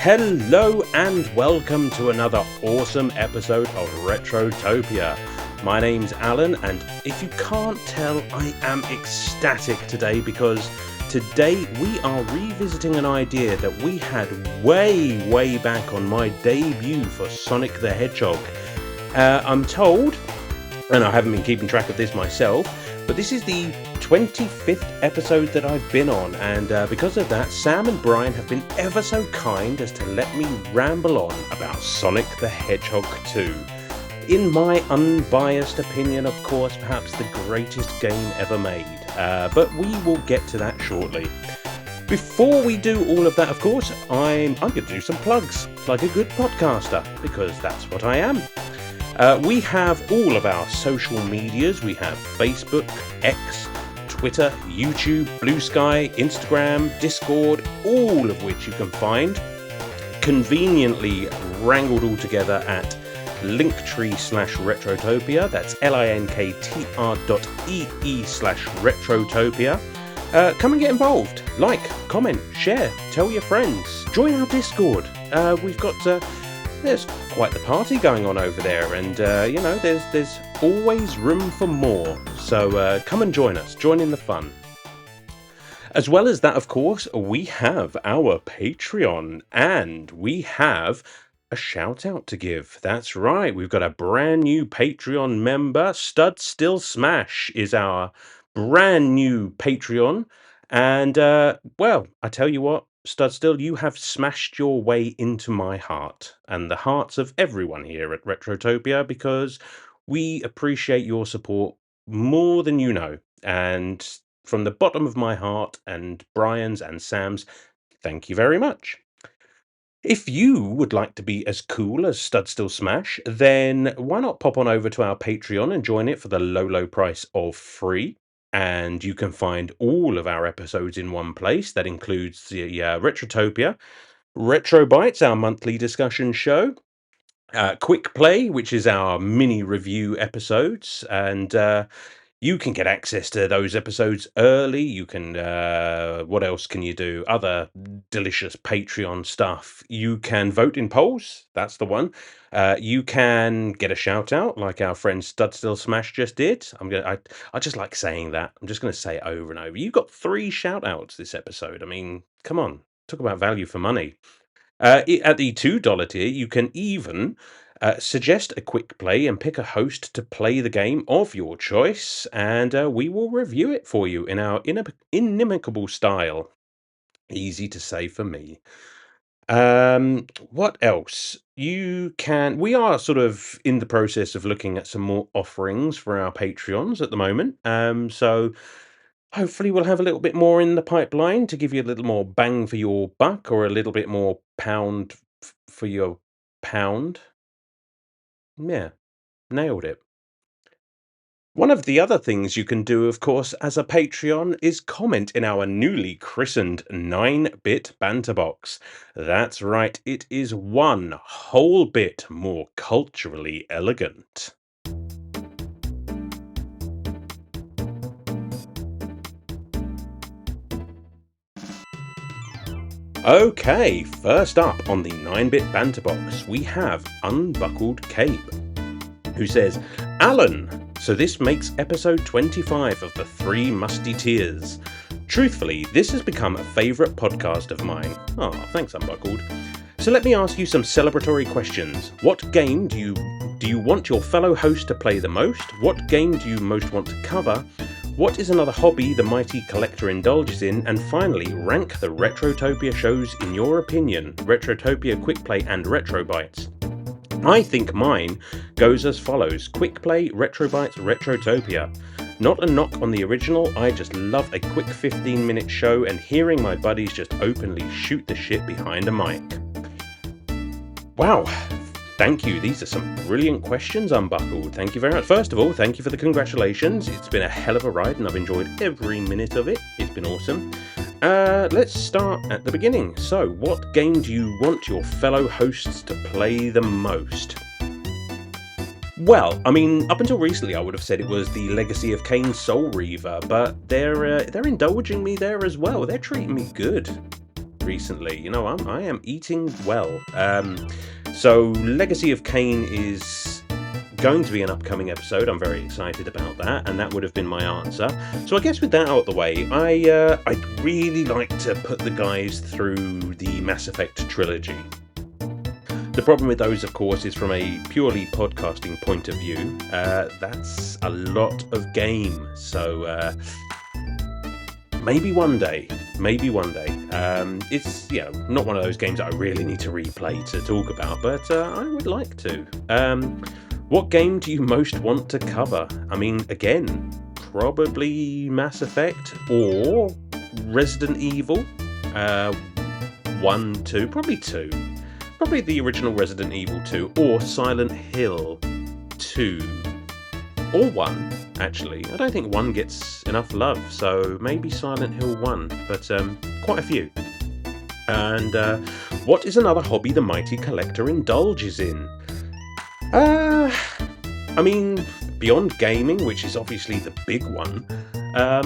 Hello and welcome to another awesome episode of Retrotopia. My name's Alan, and if you can't tell, I am ecstatic today because today we are revisiting an idea that we had way back on my debut for Sonic the Hedgehog. I'm told, and I haven't been keeping track of this myself, but this is the 25th episode that I've been on, and because of that, Sam and Brian have been ever so kind as to let me ramble on about Sonic the Hedgehog 2. In my unbiased opinion, of course, perhaps the greatest game ever made, but we will get to that shortly. Before we do all of that, of course, I'm going to do some plugs, like a good podcaster, because that's what I am. We have all of our social medias. We have Facebook, X, Twitter, YouTube, Blue Sky, Instagram, Discord, all of which you can find conveniently wrangled all together at linktree/Retrotopia. That's linktr.ee/Retrotopia. Come and get involved. Like, comment, share, tell your friends. Join our Discord. We've got... there's quite the party going on over there, and there's always room for more. So come and join us, join in the fun. As well as that, of course, we have our Patreon, and we have a shout out to give. That's right, we've got a brand new Patreon member. Stud Still Smash is our brand new Patreon, and well, I tell you what, Stud Still, you have smashed your way into my heart and the hearts of everyone here at Retrotopia, because we appreciate your support more than you know. And from the bottom of my heart and Brian's and Sam's, thank you very much. If you would like to be as cool as Stud Still Smash, then why not pop on over to our Patreon and join it for the low price of free. And you can find all of our episodes in one place. That includes the Retrotopia, Retro Bites, our monthly discussion show, Quick Play, which is our mini review episodes, and you can get access to those episodes early. You can, what else can you do? Other delicious Patreon stuff. You can vote in polls. That's the one. You can get a shout out like our friend Stud Still Smash just did. I just like saying that. I'm just going to say it over and over. You got 3 shout outs this episode. I mean, come on. Talk about value for money. At the $2 tier, you can even suggest a quick play and pick a host to play the game of your choice, and we will review it for you in our inimicable style. Easy to say for me. What else? We are sort of in the process of looking at some more offerings for our Patreons at the moment. So hopefully we'll have a little bit more in the pipeline to give you a little more bang for your buck, or a little bit more pound for your pound. Yeah, nailed it. One of the other things you can do, of course, as a Patreon is comment in our newly christened 9-bit banter box. That's right, it is one whole bit more culturally elegant. Okay, first up on the 9-bit banter box, we have Unbuckled Cape, who says, Alan, so this makes episode 25 of the 3 Musty Tears. Truthfully, this has become a favourite podcast of mine. Oh, thanks, Unbuckled. So let me ask you some celebratory questions. What game do you want your fellow host to play the most? What game do you most want to cover? What is another hobby the mighty collector indulges in? And finally, rank the Retrotopia shows in your opinion. Retrotopia, Quick Play and Retro Bites. I think mine goes as follows. Quick Play, Retro Bites, Retrotopia. Not a knock on the original, I just love a quick 15-minute show and hearing my buddies just openly shoot the shit behind a mic. Wow. Thank you. These are some brilliant questions, Unbuckled. Thank you very much. First of all, thank you for the congratulations. It's been a hell of a ride and I've enjoyed every minute of it. It's been awesome. Let's start at the beginning. So, what game do you want your fellow hosts to play the most? Well, I mean, up until recently I would have said it was the Legacy of Kain Soul Reaver, but they're indulging me there as well. They're treating me good. recently. You know, I am eating well. So Legacy of Kain is going to be an upcoming episode. I'm very excited about that, and that would have been my answer. So I guess with that out of the way, I'd really like to put the guys through the Mass Effect trilogy. The problem with those, of course, is from a purely podcasting point of view. That's a lot of game. So maybe one day. It's not one of those games that I really need to replay to talk about, but I would like to. What game do you most want to cover? I mean, again, probably Mass Effect or Resident Evil. 1, 2, probably 2. Probably the original Resident Evil 2 or Silent Hill 2. Or 1, actually. I don't think 1 gets enough love, so maybe Silent Hill 1, but quite a few. And what is another hobby the mighty collector indulges in? I mean, beyond gaming, which is obviously the big one, I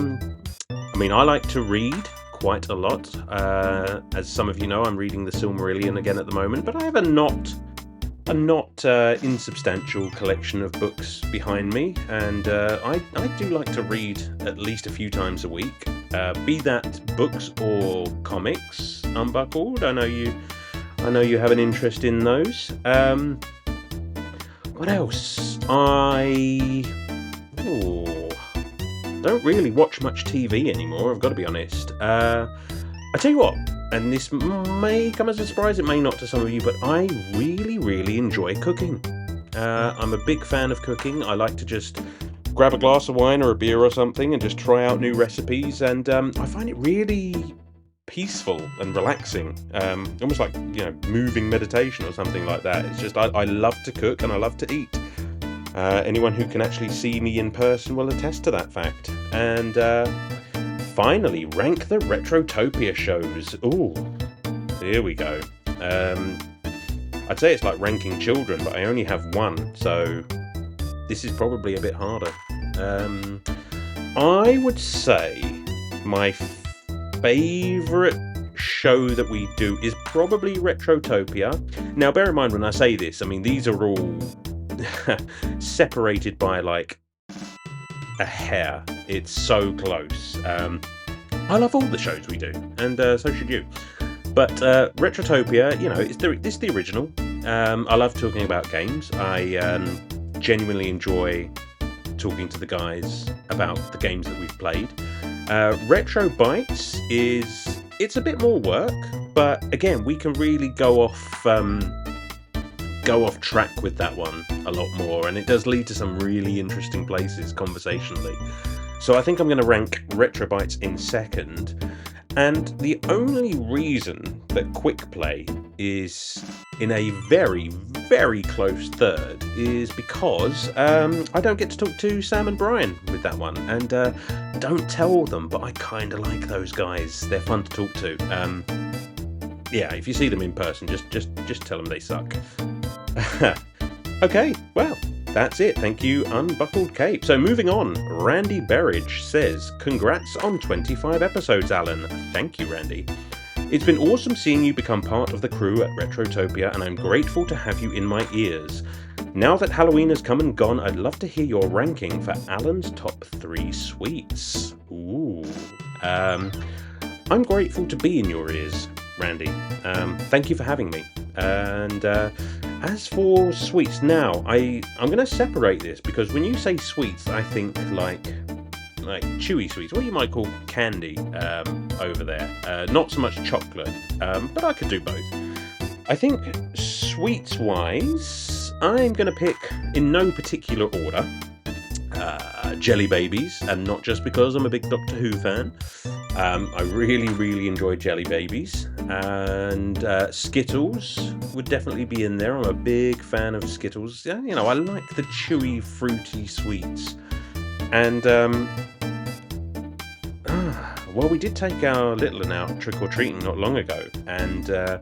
like to read quite a lot. As some of you know, I'm reading the Silmarillion again at the moment, but I have a not insubstantial collection of books behind me, and I do like to read at least a few times a week, be that books or comics. Unbuckled, I know you have an interest in those. What else? I don't really watch much TV anymore, I've got to be honest. I tell you what, and this may come as a surprise, it may not to some of you, but I really enjoy cooking. I'm a big fan of cooking. I like to just grab a glass of wine or a beer or something and just try out new recipes, and I find it really peaceful and relaxing, almost like moving meditation or something like that. It's just I love to cook and I love to eat. Anyone who can actually see me in person will attest to that fact. And finally, rank the Retrotopia shows. Ooh, here we go. I'd say it's like ranking children, but I only have one, so this is probably a bit harder. I would say my favourite show that we do is probably Retrotopia. Now, bear in mind when I say this, I mean, these are all separated by like a hair. It's so close. I love all the shows we do, and so should you. But Retrotopia, it's the original. I love talking about games. I genuinely enjoy talking to the guys about the games that we've played. Retro Bites it's a bit more work, but again, we can really go off track with that one a lot more, and it does lead to some really interesting places conversationally. So I think I'm going to rank Retro Bites in second, and the only reason that Quick Play is in a very close third is because I don't get to talk to Sam and Brian with that one, and don't tell them, but I kind of like those guys. They're fun to talk to. Yeah, if you see them in person, just tell them they suck. Okay, well, that's it. Thank you, Unbuckled Cape. So moving on, Randy Berridge says, congrats on 25 episodes, Alan. Thank you, Randy. It's been awesome seeing you become part of the crew at Retrotopia, and I'm grateful to have you in my ears. Now that Halloween has come and gone, I'd love to hear your ranking for Alan's top 3 sweets. Ooh. I'm grateful to be in your ears, Randy. Thank you for having me. And as for sweets, now I'm going to separate this, because when you say sweets, I think like chewy sweets, what you might call candy over there. Not so much chocolate, but I could do both. I think sweets-wise, I'm going to pick, in no particular order, Jelly Babies, and not just because I'm a big Doctor Who fan. I really enjoy Jelly Babies, and Skittles would definitely be in there. I'm a big fan of Skittles. I like the chewy, fruity sweets. And well, we did take our little one out trick-or-treating not long ago, and I'm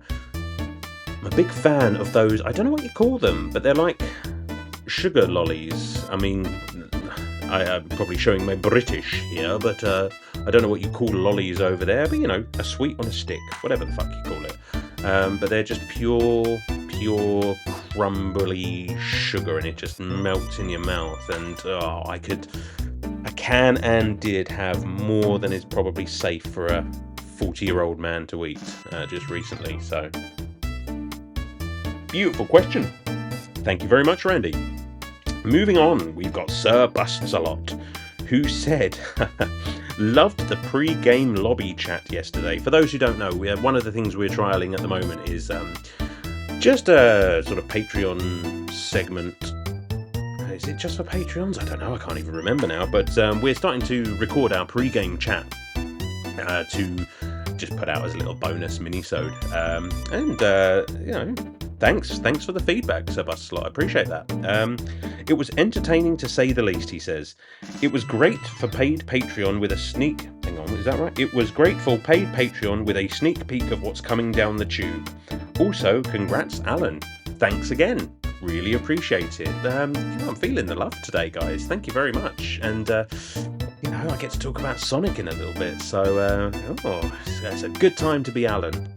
a big fan of those. I don't know what you call them, but they're like sugar lollies. I mean, I'm probably showing my British here, but I don't know what you call lollies over there, but a sweet on a stick, whatever the fuck you call it. But they're just pure crumbly sugar, and it just melts in your mouth. And I can and did have more than is probably safe for a 40-year-old man to eat just recently. So, beautiful question. Thank you very much, Randy. Moving on, we've got Sir Busts a Lot, who said, loved the pre-game lobby chat yesterday. For those who don't know, one of the things we're trialing at the moment is just a sort of Patreon segment. Is it just for Patreons? I don't know, I can't even remember now. But we're starting to record our pre-game chat to just put out as a little bonus mini-sode. Thanks for the feedback, Sir Buslot. I appreciate that. It was entertaining to say the least, he says. It was great for paid Patreon with a sneak... Hang on, is that right? It was great for paid Patreon with a sneak peek of what's coming down the tube. Also, congrats, Alan. Thanks again. Really appreciate it. I'm feeling the love today, guys. Thank you very much. And, I get to talk about Sonic in a little bit. So, it's a good time to be Alan.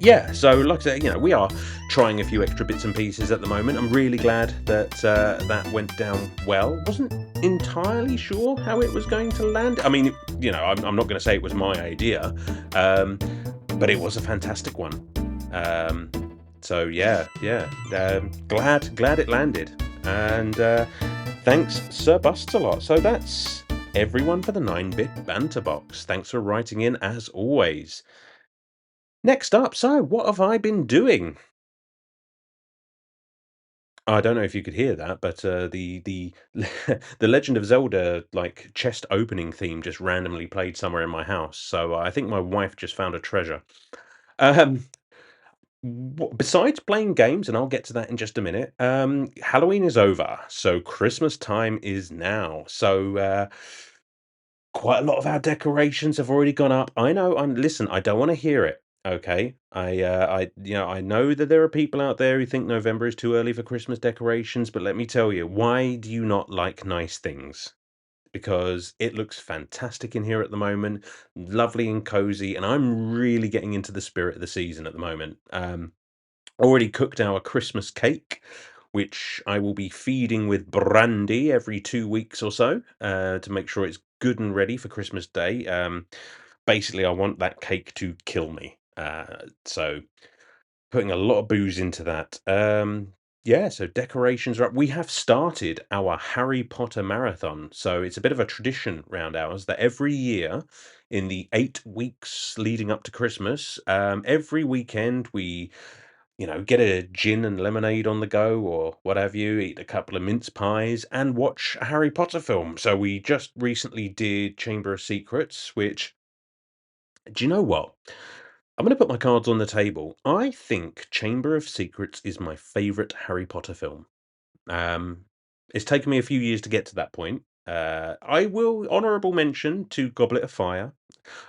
Yeah, so like I said, we are trying a few extra bits and pieces at the moment. I'm really glad that that went down well. Wasn't entirely sure how it was going to land. I mean, I'm not going to say it was my idea, but it was a fantastic one. So yeah, glad it landed. And thanks, Sir Busts a Lot. So that's everyone for the 9-bit banter box. Thanks for writing in as always. Next up, so what have I been doing? I don't know if you could hear that, but the the Legend of Zelda chest opening theme just randomly played somewhere in my house. So I think my wife just found a treasure. Um, Besides playing games, and I'll get to that in just a minute. Halloween is over, so Christmas time is now. So quite a lot of our decorations have already gone up. I know. Listen. I don't want to hear it. Okay. I know that there are people out there who think November is too early for Christmas decorations, but let me tell you, why do you not like nice things? Because it looks fantastic in here at the moment, lovely and cozy, and I'm really getting into the spirit of the season at the moment. Already cooked our Christmas cake, which I will be feeding with brandy every 2 weeks or so to make sure it's good and ready for Christmas Day. Basically, I want that cake to kill me. So putting a lot of booze into that. Yeah, so decorations are up. We have started our Harry Potter marathon. So it's a bit of a tradition round ours that every year in the 8 weeks leading up to Christmas, every weekend we get a gin and lemonade on the go or what have you, eat a couple of mince pies and watch a Harry Potter film. So we just recently did Chamber of Secrets, which, do you know what? I'm going to put my cards on the table. I think Chamber of Secrets is my favorite Harry Potter film. Um, it's taken me a few years to get to that point. I will honourable mention to Goblet of Fire.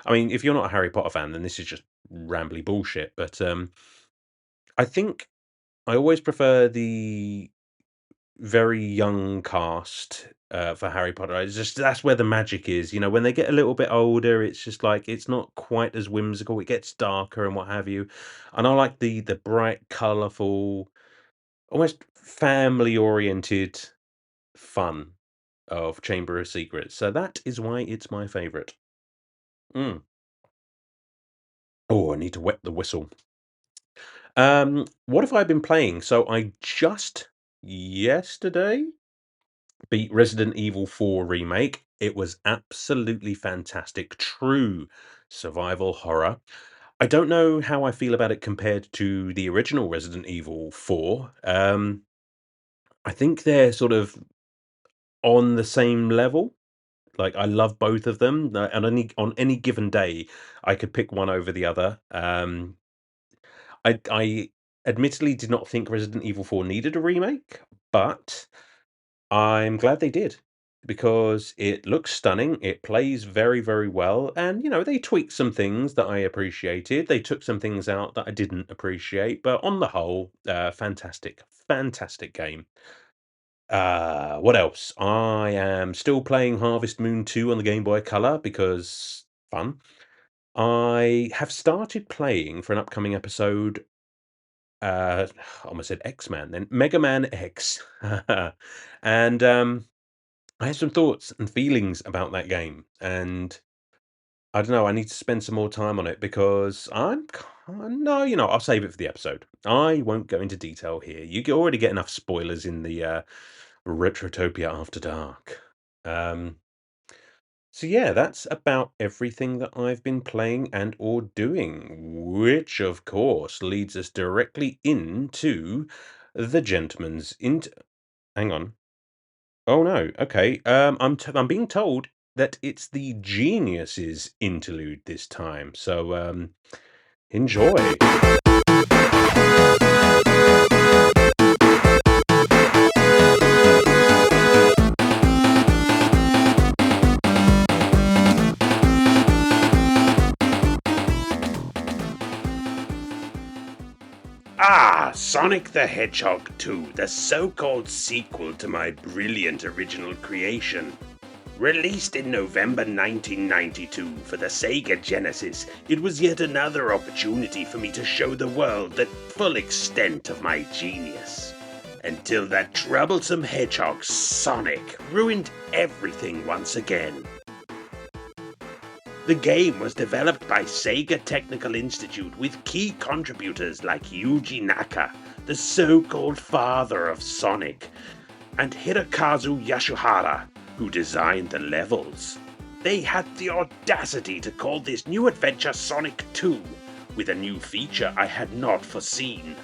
I mean, if you're not a Harry Potter fan, then this is just rambly bullshit. But I think I always prefer the very young cast for Harry Potter. It's just that's where the magic is. When they get a little bit older, it's just like it's not quite as whimsical. It gets darker and what have you. And I like the bright, colourful, almost family oriented fun of Chamber of Secrets. So that is why it's my favourite. Mm. Oh, I need to wet the whistle. What have I been playing? So I just yesterday beat Resident Evil 4 remake. It was absolutely fantastic. True survival horror. I don't know how I feel about it compared to the original Resident Evil 4. I think they're sort of on the same level. Like I love both of them. And on any given day, I could pick one over the other. I admittedly did not think Resident Evil 4 needed a remake, but I'm glad they did because it looks stunning. It plays very, very well. And, they tweaked some things that I appreciated. They took some things out that I didn't appreciate. But on the whole, fantastic, fantastic game. What else? I am still playing Harvest Moon 2 on the Game Boy Color because fun. I have started playing for an upcoming episode. I almost said X-Man then. Mega Man X. And I have some thoughts and feelings about that game. And I don't know, I need to spend some more time on it because no, I'll save it for the episode. I won't go into detail here. You already get enough spoilers in the Retrotopia After Dark. So yeah, that's about everything that I've been playing and or doing, which of course leads us directly into the gentleman's hang on. Oh no, okay. I'm being told that it's the genius's interlude this time. So enjoy. Sonic the Hedgehog 2, the so-called sequel to my brilliant original creation. Released in November 1992 for the Sega Genesis, it was yet another opportunity for me to show the world the full extent of my genius. Until that troublesome hedgehog, Sonic, ruined everything once again. The game was developed by Sega Technical Institute with key contributors like Yuji Naka, the so-called father of Sonic, and Hirokazu Yasuhara, who designed the levels. They had the audacity to call this new adventure Sonic 2, with a new feature I had not foreseen.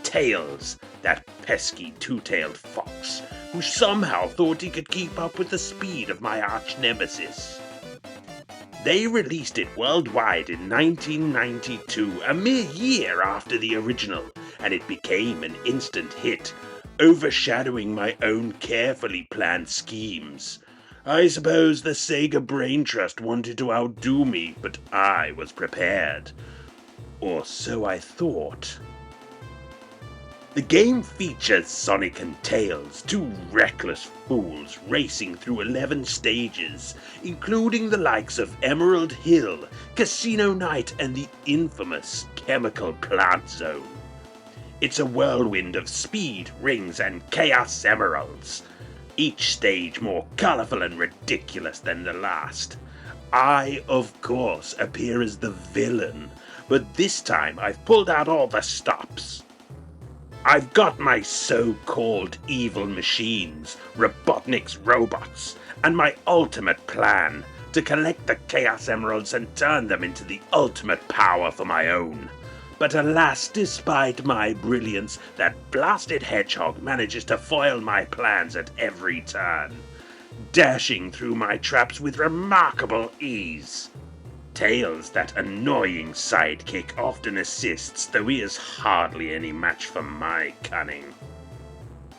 Tails, that pesky two-tailed fox, who somehow thought he could keep up with the speed of my arch-nemesis. They released it worldwide in 1992, a mere year after the original, and it became an instant hit, overshadowing my own carefully planned schemes. I suppose the Sega Brain Trust wanted to outdo me, but I was prepared. Or so I thought. The game features Sonic and Tails, two reckless fools racing through 11 stages, including the likes of Emerald Hill, Casino Night, and the infamous Chemical Plant Zone. It's a whirlwind of speed, rings, and chaos emeralds, each stage more colorful and ridiculous than the last. I, of course, appear as the villain, but this time I've pulled out all the stops. I've got my so-called evil machines, Robotnik's robots, and my ultimate plan to collect the Chaos Emeralds and turn them into the ultimate power for my own. But alas, despite my brilliance, that blasted hedgehog manages to foil my plans at every turn, dashing through my traps with remarkable ease. Tails, that annoying sidekick, often assists, though he is hardly any match for my cunning.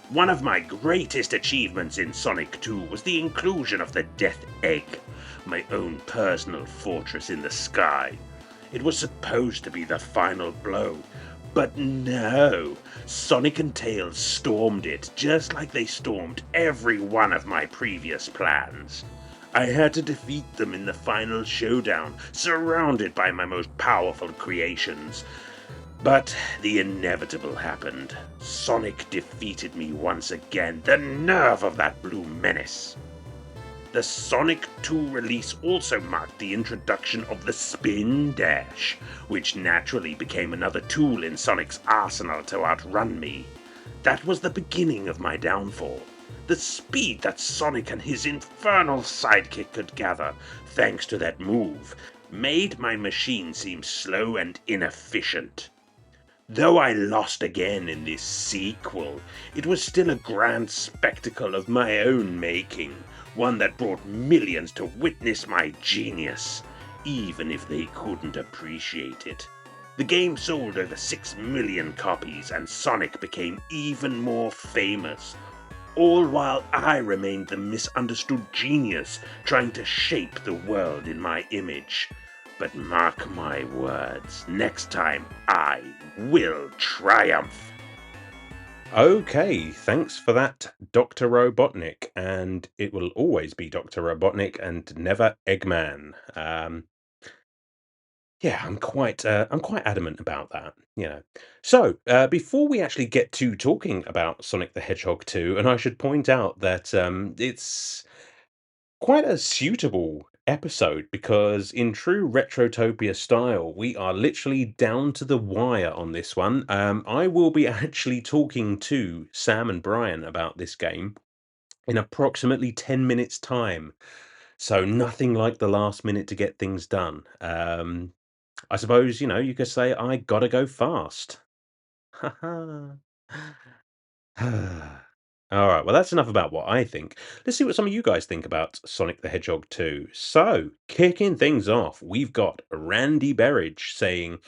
One of my greatest achievements in Sonic 2 was the inclusion of the Death Egg, my own personal fortress in the sky. It was supposed to be the final blow, but no, Sonic and Tails stormed it just like they stormed every one of my previous plans. I had to defeat them in the final showdown, surrounded by my most powerful creations. But the inevitable happened. Sonic defeated me once again. The nerve of that blue menace! The Sonic 2 release also marked the introduction of the Spin Dash, which naturally became another tool in Sonic's arsenal to outrun me. That was the beginning of my downfall. The speed that Sonic and his infernal sidekick could gather, thanks to that move, made my machine seem slow and inefficient. Though I lost again in this sequel, it was still a grand spectacle of my own making, one that brought millions to witness my genius, even if they couldn't appreciate it. The game sold over 6 million copies, and Sonic became even more famous, all while I remained the misunderstood genius trying to shape the world in my image. But mark my words, next time I will triumph. Okay, thanks for that, Dr. Robotnik, and it will always be Dr. Robotnik and never Eggman. Yeah, I'm quite adamant about that. So before we actually get to talking about Sonic the Hedgehog 2, and I should point out that it's quite a suitable episode because in true Retrotopia style, we are literally down to the wire on this one. I will be actually talking to Sam and Brian about this game in approximately 10 minutes time. So nothing like the last minute to get things done. I suppose, you could say I gotta go fast. Haha. All right, well, that's enough about what I think. Let's see what some of you guys think about Sonic the Hedgehog 2. So, kicking things off, we've got Randy Berridge saying,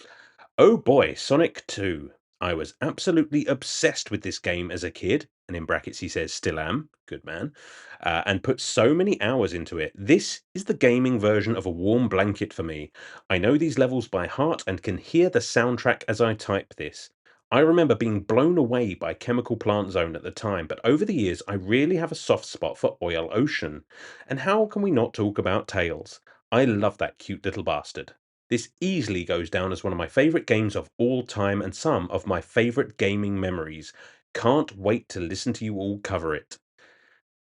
"Oh boy, Sonic 2. I was absolutely obsessed with this game as a kid," and in brackets he says, "still am," good man, "and put so many hours into it. This is the gaming version of a warm blanket for me. I know these levels by heart and can hear the soundtrack as I type this. I remember being blown away by Chemical Plant Zone at the time, but over the years I really have a soft spot for Oil Ocean. And how can we not talk about Tails? I love that cute little bastard. This easily goes down as one of my favourite games of all time and some of my favourite gaming memories. Can't wait to listen to you all cover it."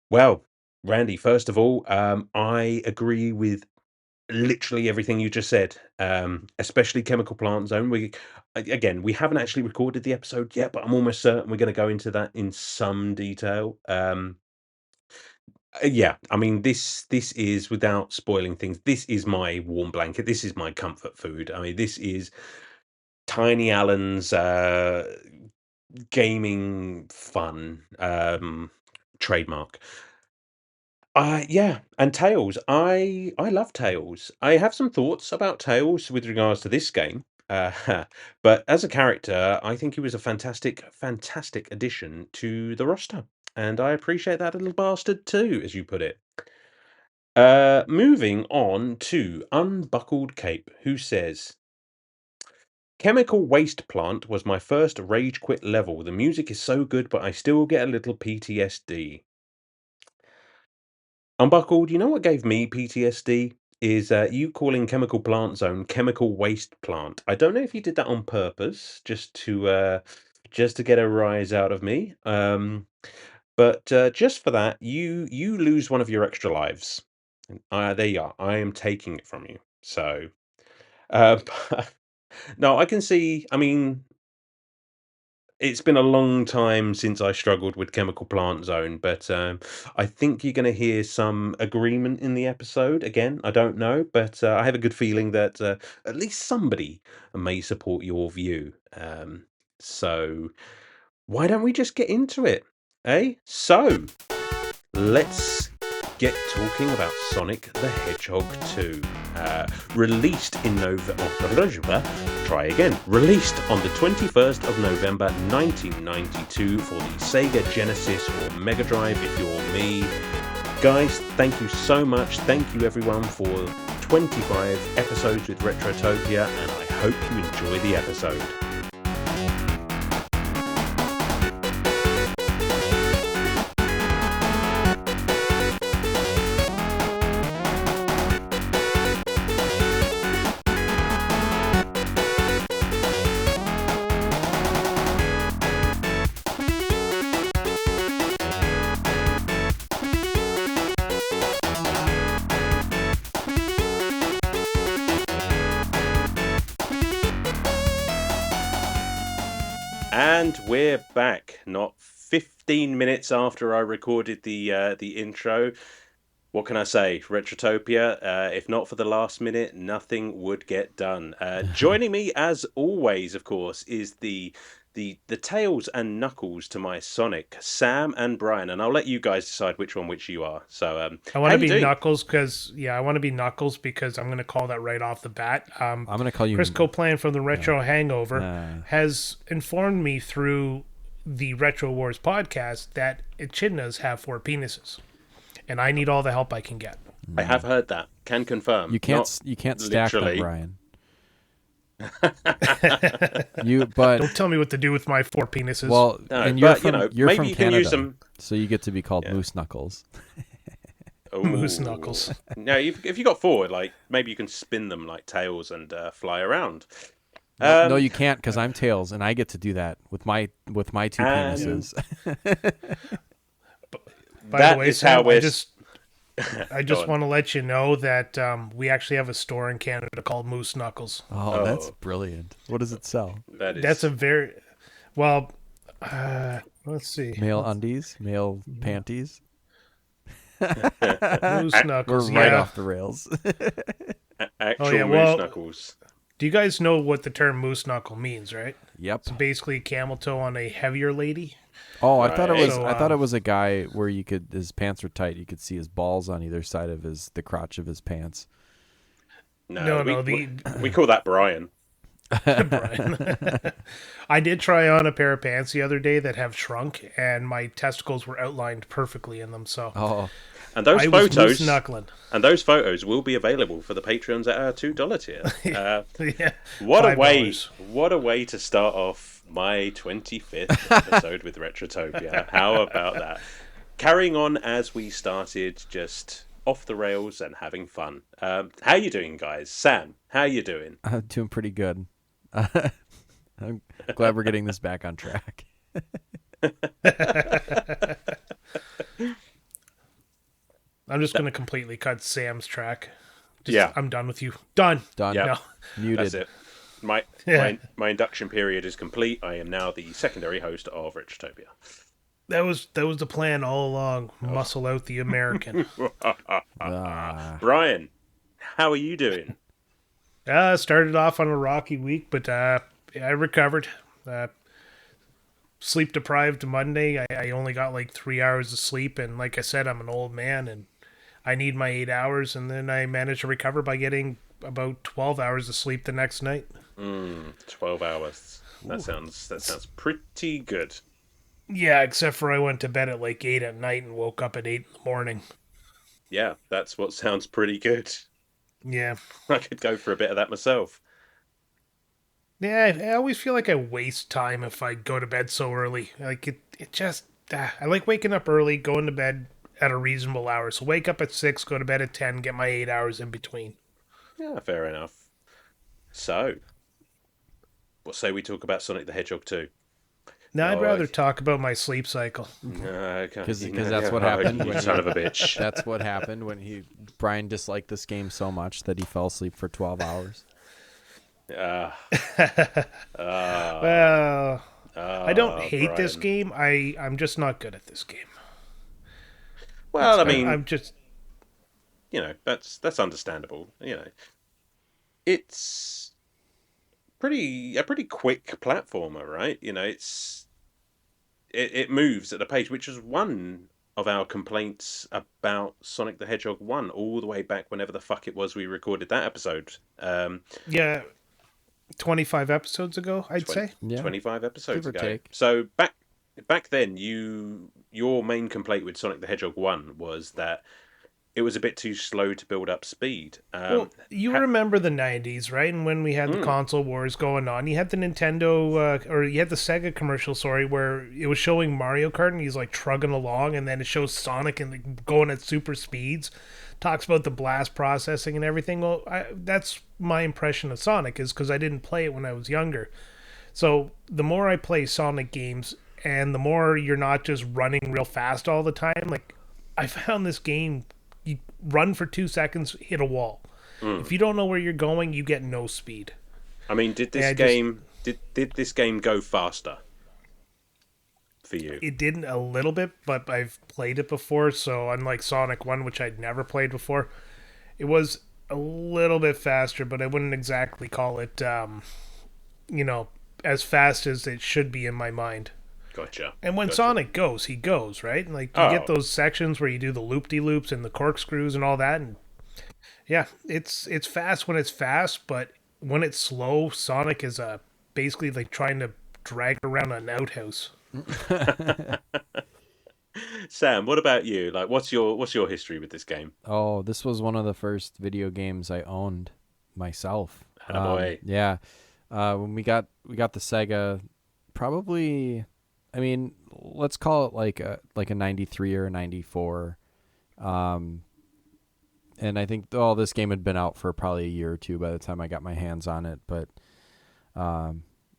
Well, Randy, first of all, I agree with literally everything you just said, especially Chemical Plant Zone. Again, we haven't actually recorded the episode yet, but I'm almost certain we're going to go into that in some detail. Yeah, I mean, this is, without spoiling things, this is my warm blanket. This is my comfort food. I mean, this is Tiny Alan's gaming fun trademark. Yeah, and Tails. I love Tails. I have some thoughts about Tails with regards to this game. But as a character, I think he was a fantastic, fantastic addition to the roster. And I appreciate that little bastard too, as you put it. Moving on to Unbuckled Cape, who says, "Chemical Waste Plant was my first rage quit level. The music is so good, but I still get a little PTSD." Unbuckled, you know what gave me PTSD? Is you calling Chemical Plant Zone Chemical Waste Plant. I don't know if you did that on purpose, just to get a rise out of me. But just for that, you lose one of your extra lives. There you are. I am taking it from you. So, uh, no, I can see. I mean, it's been a long time since I struggled with Chemical Plant Zone, but I think you're going to hear some agreement in the episode. Again, I don't know, but I have a good feeling that at least somebody may support your view. So why don't we just get into it? Eh? So let's get talking about Sonic the Hedgehog 2. Released in November. Try again. Released on the 21st of November 1992 for the Sega Genesis or Mega Drive if you're me. Guys, thank you so much. Thank you everyone for 25 episodes with Retrotopia, and I hope you enjoy the episode. And we're back, not 15 minutes after I recorded the intro. What can I say? Retrotopia, if not for the last minute, nothing would get done. Joining me, as always, of course, is the tails and knuckles to my Sonic, Sam and Brian, and I'll let you guys decide which you are. So, I want to be Knuckles because I want to be Knuckles because I'm going to call that right off the bat. I'm going to call you Chris Copeland from the Retro Hangover has informed me through the Retro Wars podcast that echidnas have 4 penises, and I need all the help I can get. I have heard that. Can confirm. You can't stack them, Brian. Don't tell me what to do with my 4 penises. Well, No, and but, you're maybe from you Canada, can use them. so you get to be called Moose Knuckles. Moose Knuckles. Now, if you got 4, like maybe you can spin them like tails and fly around. No, you can't, because I'm Tails, and I get to do that with my 2 penises. By the way, Sam, we're... I just want to let you know that we actually have a store in Canada called Moose Knuckles. Oh, that's brilliant. What does it sell? That's a very... Well, let's see. Male undies? Male panties? Moose Knuckles, We're right off the rails. Actual Moose Knuckles. Do you guys know what the term moose knuckle means, right? Yep. It's basically a camel toe on a heavier lady. Oh, I thought it was. I thought it was a guy where his pants were tight. You could see his balls on either side of the crotch of his pants. No, we call that Brian. Brian. I did try on a pair of pants the other day that have shrunk, and my testicles were outlined perfectly in them. So, and those photos will be available for the patrons at our $2 tier. What a way! What a way to start off my 25th episode with Retrotopia. How about that? Carrying on as we started, just off the rails and having fun. How you doing, guys? Sam, how you doing? I'm doing pretty good. I'm glad we're getting this back on track. I'm just going to completely cut Sam's track. I'm done with you. Done. Yep. No. Muted. That's it. My induction period is complete. I am now the secondary host of Retrotopia. That was the plan all along. Muscle out the American. Brian, how are you doing? Started off on a rocky week, but I recovered. Sleep deprived Monday. I only got like 3 hours of sleep, and like I said, I'm an old man, and I need my 8 hours, and then I managed to recover by getting about 12 hours of sleep the next night. 12 hours. That sounds pretty good. Yeah, except for I went to bed at like 8 at night and woke up at 8 in the morning. Yeah, that's what sounds pretty good. Yeah. I could go for a bit of that myself. Yeah, I always feel like I waste time if I go to bed so early. Like, it just... I like waking up early, going to bed at a reasonable hour. So wake up at 6, go to bed at 10, get my 8 hours in between. Yeah, fair enough. So, what say we talk about Sonic the Hedgehog 2? No, I'd rather talk about my sleep cycle. Because that's what happened. You son of a bitch. That's what happened when Brian disliked this game so much that he fell asleep for 12 hours. Well, I don't hate Brian. this game. I'm just not good at this game. Well, I mean, I'm just... that's understandable. It's a pretty quick platformer, right? It moves at a pace, which is one of our complaints about Sonic the Hedgehog 1 all the way back whenever the fuck it was we recorded that episode. 25 episodes ago, I'd say. Yeah. 25 episodes ago. Take. So back then, your main complaint with Sonic the Hedgehog 1 was that it was a bit too slow to build up speed. Well, you remember the 90s, right? And when we had the console wars going on, you had the Nintendo, or you had the Sega commercial, where it was showing Mario Kart and he's like trugging along, and then it shows Sonic and like, going at super speeds. Talks about the blast processing and everything. Well, that's my impression of Sonic, is because I didn't play it when I was younger. So the more I play Sonic games, and the more you're not just running real fast all the time, like I found this game, you run for 2 seconds, hit a wall. If you don't know where you're going, you get no speed. I mean, did this game go faster for you? It did a little bit, but I've played it before, so unlike Sonic 1, which I'd never played before, it was a little bit faster, but I wouldn't exactly call it, as fast as it should be in my mind. Gotcha. And when Sonic goes, he goes, right? Like, you get those sections where you do the loop-de-loops and the corkscrews and all that, and yeah, it's fast when it's fast, but when it's slow, Sonic is basically like trying to drag around an outhouse. Sam, what about you? Like, what's your history with this game? Oh, this was one of the first video games I owned myself. Attaboy. Yeah. When we got the Sega, probably, I mean, let's call it like a 93 or a 94. And I think this game had been out for probably a year or two by the time I got my hands on it. But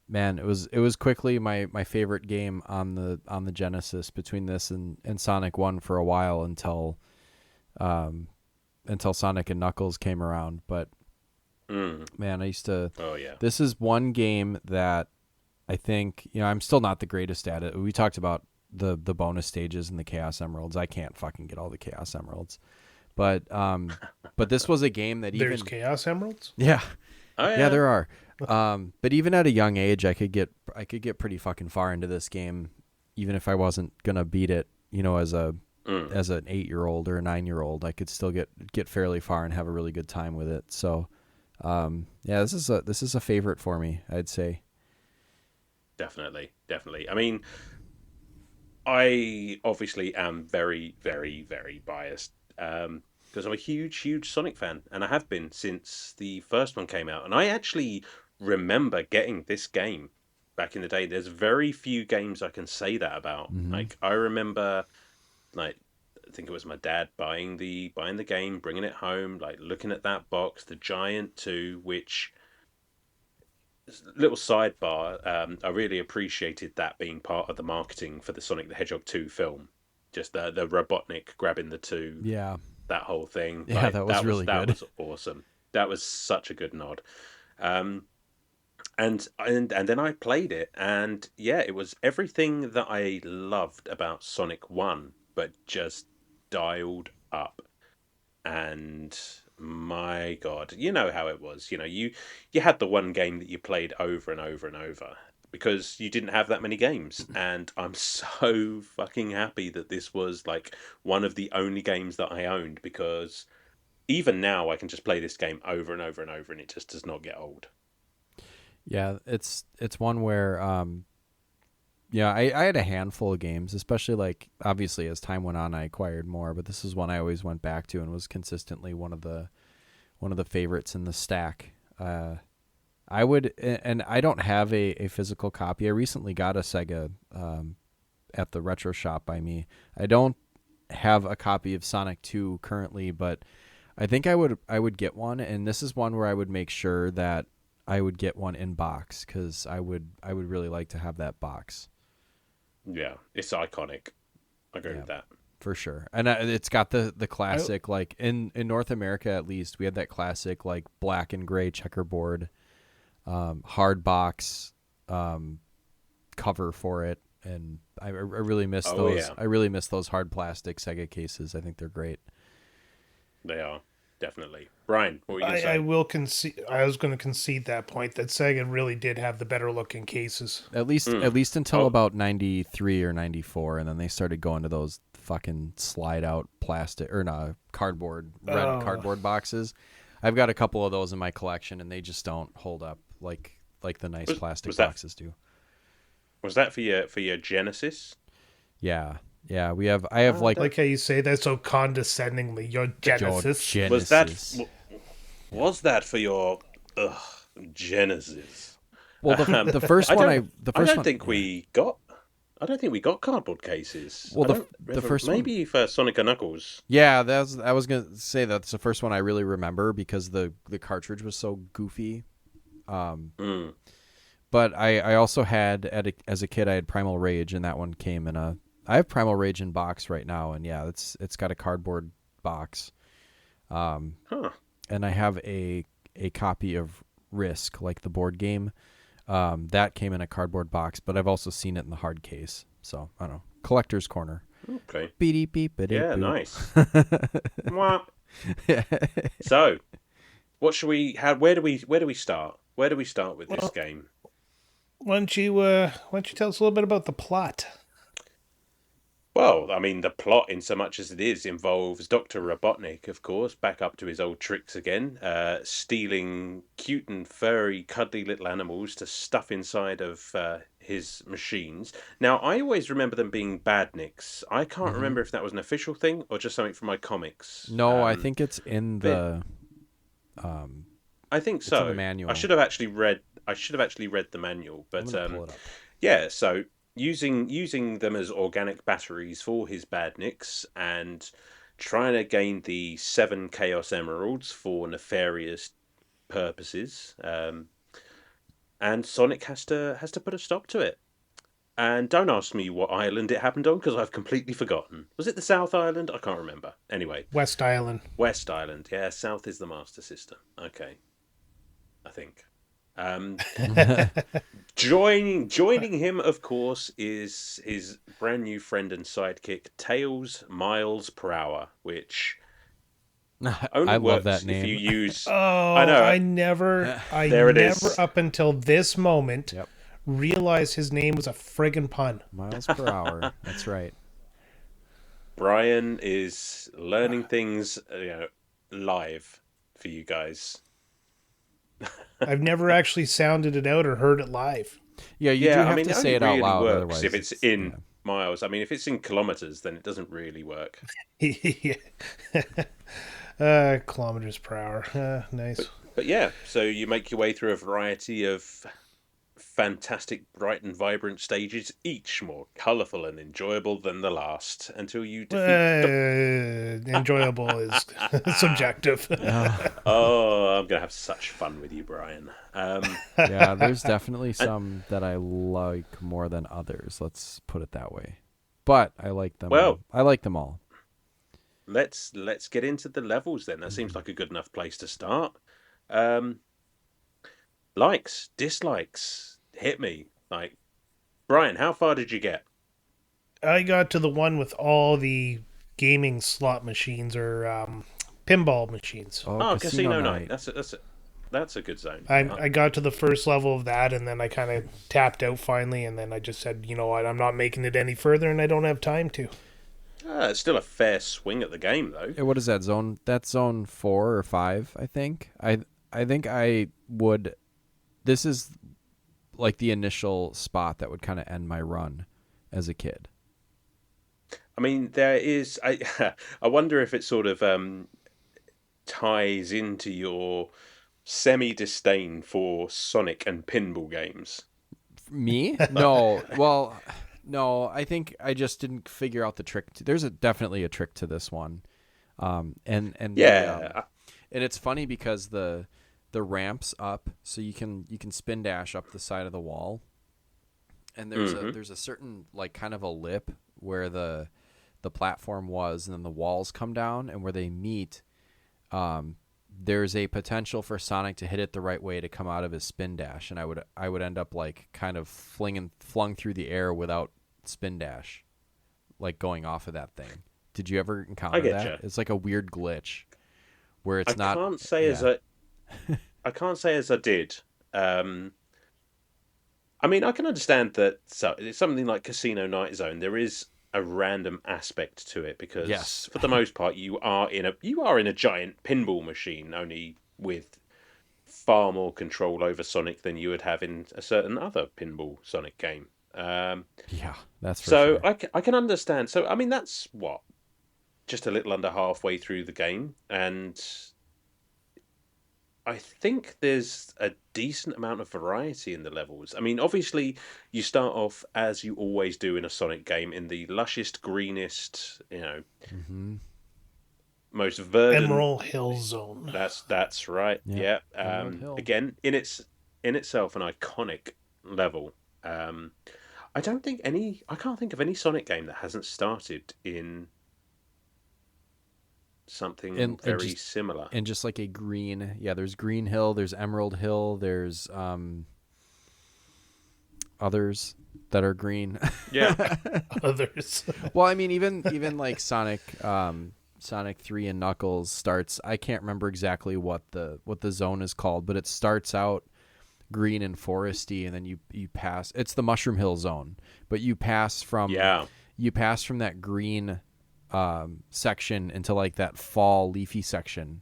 man, it was quickly my favorite game on the Genesis, between this and Sonic 1 for a while, until Sonic and Knuckles came around. But man, I used to. Oh yeah. This is one game that I think, I'm still not the greatest at it. We talked about the bonus stages and the Chaos Emeralds. I can't fucking get all the Chaos Emeralds. But this was a game that even there's Chaos Emeralds. Yeah. Oh, yeah. Yeah, there are. But even at a young age, I could get pretty fucking far into this game, even if I wasn't gonna beat it. As an 8-year-old or a 9-year-old, I could still get fairly far and have a really good time with it. So, this is a favorite for me, I'd say. Definitely. I mean, I obviously am very, very, very biased. Because I'm a huge Sonic fan, and I have been since the first one came out. And I actually remember getting this game back in the day. There's very few games I can say that about. Mm-hmm. Like, I remember, I think it was my dad buying the game, bringing it home, looking at that box, the Giant 2, which, little sidebar, I really appreciated that being part of the marketing for the Sonic the Hedgehog 2 film. Just the Robotnik grabbing the 2. Yeah. That whole thing. Yeah, that was really good. That was awesome. That was such a good nod. And then I played it, and yeah, it was everything that I loved about Sonic 1, but just dialed up. And my God, you know how it was. You had the one game that you played over and over and over, because you didn't have that many games. And I'm so fucking happy that this was one of the only games that I owned, because even now I can just play this game over and over and over, and it just does not get old. Yeah, it's one where I had a handful of games, especially obviously as time went on I acquired more, but this is one I always went back to and was consistently one of the favorites in the stack. I would, and I don't have a physical copy. I recently got a Sega at the retro shop by me. I don't have a copy of Sonic 2 currently, but I think I would get one, and this is one where I would make sure that I would get one in box, because I would really like to have that box. Yeah, it's iconic. I agree with that. For sure. And it's got the classic, in North America at least, we had that classic black and gray checkerboard hard box cover for it, and I really miss those. Yeah. I really miss those hard plastic Sega cases. I think they're great. They are, definitely. Brian, what were you going to say? I will concede. I was going to concede that point, that Sega really did have the better looking cases. At least until about 93 or 94, and then they started going to those fucking slide out plastic or no cardboard cardboard boxes. I've got a couple of those in my collection, and they just don't hold up like the nice plastic boxes do. Was that for your Genesis? Yeah. I have like how you say that so condescendingly. Your Genesis. Was that for your Genesis? Well, the first one I don't think we got cardboard cases. Well, the first maybe for Sonic and Knuckles. Yeah, I was gonna say that's the first one I really remember, because the cartridge was so goofy. But I also had as a kid I had Primal Rage, and that one came in I have Primal Rage in box right now, and yeah, it's got a cardboard box. And I have a copy of Risk, the board game. That came in a cardboard box, but I've also seen it in the hard case. So I don't know, collector's corner. Okay. Beep beep. Yeah, nice. So, what should we? Where do we start? Where do we start with this game? Why don't you tell us a little bit about the plot? Well, I mean, the plot, in so much as it is, involves Dr. Robotnik, of course, back up to his old tricks again, stealing cute and furry, cuddly little animals to stuff inside of his machines. Now, I always remember them being badniks. I can't remember if that was an official thing or just something from my comics. No, I think it's in the... I think so. In the manual. I should have actually read I should have actually read the manual, I'm but gonna pull it up. yeah. So using them as organic batteries for his badniks and trying to gain the 7 Chaos Emeralds for nefarious purposes. And Sonic has to put a stop to it. And don't ask me what island it happened on because I've completely forgotten. Was it the South Island? I can't remember. Anyway, West Island. West Island. Yeah, South is the Master System. Okay, I think. Joining him, of course, is his brand new friend and sidekick, Tails Miles Per Hour, which only I works love that if you name. use. Oh, I know. I never up until this moment Yep. realized his name was a friggin' pun. Miles per hour. That's right. Brian is learning things, live for you guys. I've never actually sounded it out or heard it live. Yeah, you do have to say it out really loud. Works Otherwise, if it's in miles. I mean, if it's in kilometers, then it doesn't really work. Kilometers per hour. Nice. But yeah, so you make your way through a variety of fantastic, bright and vibrant stages, each more colourful and enjoyable than the last, until you defeat enjoyable is subjective. Oh, I'm going to have such fun with you, Brian. Yeah, there's definitely some that I like more than others. Let's put it that way. But I like them. Well, I like them all. Let's get into the levels then. That seems like a good enough place to start. Likes, dislikes, hit me. Like, Brian, how far did you get? I got to the one with all the gaming slot machines or pinball machines. Oh, Casino Night. That's a good zone. I got to the first level of that, and then I kind of tapped out finally, and then I just said, you know what, I'm not making it any further, and I don't have time to. It's still a fair swing at the game, though. What is that zone? That's zone 4 or 5, I think. I think I would. This is like the initial spot that would kind of end my run as a kid. I mean, there is. I wonder if it sort of ties into your semi-disdain for Sonic and pinball games. Me? No. Well, no. I think I just didn't figure out the trick. There's definitely a trick to this one. And yeah, and it's funny because the ramps up, so you can spin dash up the side of the wall, and there's a certain like kind of a lip where the platform was, and then the walls come down, and where they meet, there's a potential for Sonic to hit it the right way to come out of his spin dash, and I would end up like kind of flung through the air without spin dash, like going off of that thing. Did you ever encounter that? You. It's like a weird glitch where it's not. I can't say as I did. I mean, I can understand that. So it's something like Casino Night Zone. There is a random aspect to it because, for the most part, you are in a giant pinball machine, only with far more control over Sonic than you would have in a certain other pinball Sonic game. Yeah, that's for so sure. I can understand. So I mean, that's just a little under halfway through the game, and I think there's a decent amount of variety in the levels. I mean, obviously, you start off, as you always do in a Sonic game, in the lushest, greenest, most verdant... Emerald Hill Zone. That's right, yeah. Again, in itself, an iconic level. I can't think of any Sonic game that hasn't started in something very similar. And just like a green, there's Green Hill, there's Emerald Hill, there's others that are green. Yeah. Others. Well, I mean, even like Sonic 3 and Knuckles starts, I can't remember exactly what the zone is called, but it starts out green and foresty, and then you pass, it's the Mushroom Hill zone, but you pass from that green section into like that fall leafy section.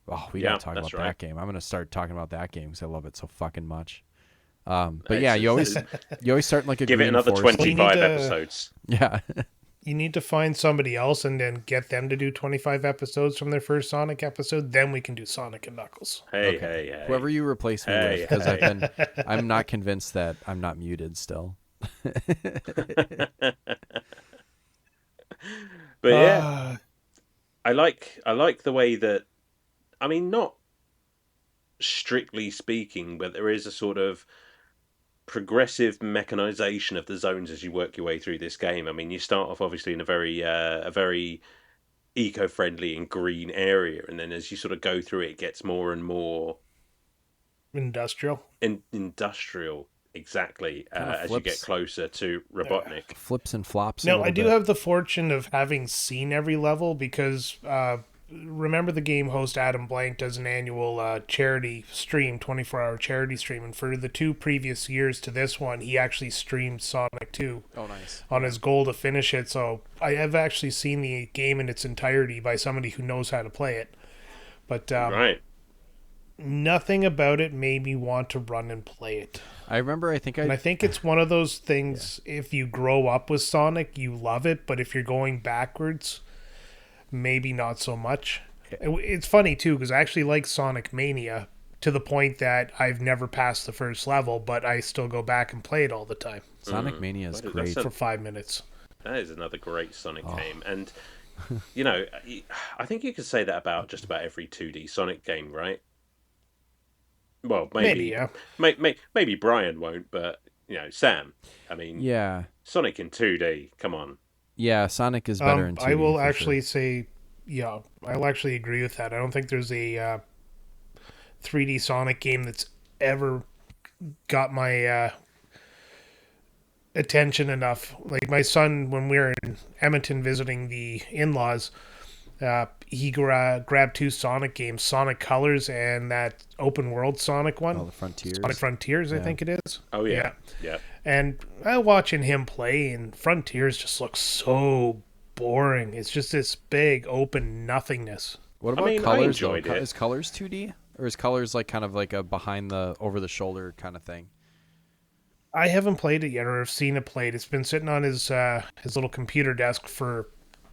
Oh, we gotta talk about that game. I'm gonna start talking about that game because I love it so fucking much. But yeah, you always start in like a give green it another forest. 25 episodes. Yeah. You need to find somebody else and then get them to do 25 episodes from their first Sonic episode. Then we can do Sonic and Knuckles. Hey, Okay. hey, hey. Whoever you replace me with, because I'm not convinced that I'm not muted still. But yeah, I like the way that, I mean, not strictly speaking, but there is a sort of progressive mechanization of the zones as you work your way through this game. I mean, you start off obviously in a very eco-friendly and green area, and then as you sort of go through it, it gets more and more Industrial. industrial. Exactly, as you get flips. closer to Robotnik. Flips and flops. Now, I do have the fortune of having seen every level because remember the game host Adam Blank does an annual charity stream, 24-hour charity stream, and for the 2 previous years to this one, he actually streamed Sonic 2 nice. on his goal to finish it. So I have actually seen the game in its entirety by somebody who knows how to play it. But Right. nothing about it made me want to run and play it. I remember. I think it's one of those things. If you grow up with Sonic, you love it. But if you're going backwards, maybe not so much. It's funny too because I actually like Sonic Mania to the point that I've never passed the first level, but I still go back and play it all the time. Sonic Mania is great for 5 minutes. That is another great Sonic game, and you know, I think you could say that about just about every 2D Sonic game, right? Well, maybe yeah. Maybe Brian won't, but you know, Sam. I mean, Yeah. Sonic in 2D. Come on. Yeah, Sonic is better in 2D. I will actually say, yeah, I'll actually agree with that. I don't think there's a 3D Sonic game that's ever got my attention enough. Like my son, when we were in Edmonton visiting the in-laws, he grabbed 2 Sonic games, Sonic Colors and that open world Sonic one. Oh, the Frontiers. Sonic Frontiers, I think it is. Oh yeah. And watching him play, and Frontiers just looks so boring. It's just this big open nothingness. What about I mean, Colors? I enjoyed it. Is Colors 2D? Or is Colors like kind of like a behind the over the shoulder kind of thing? I haven't played it yet, or have seen it played. It's been sitting on his little computer desk for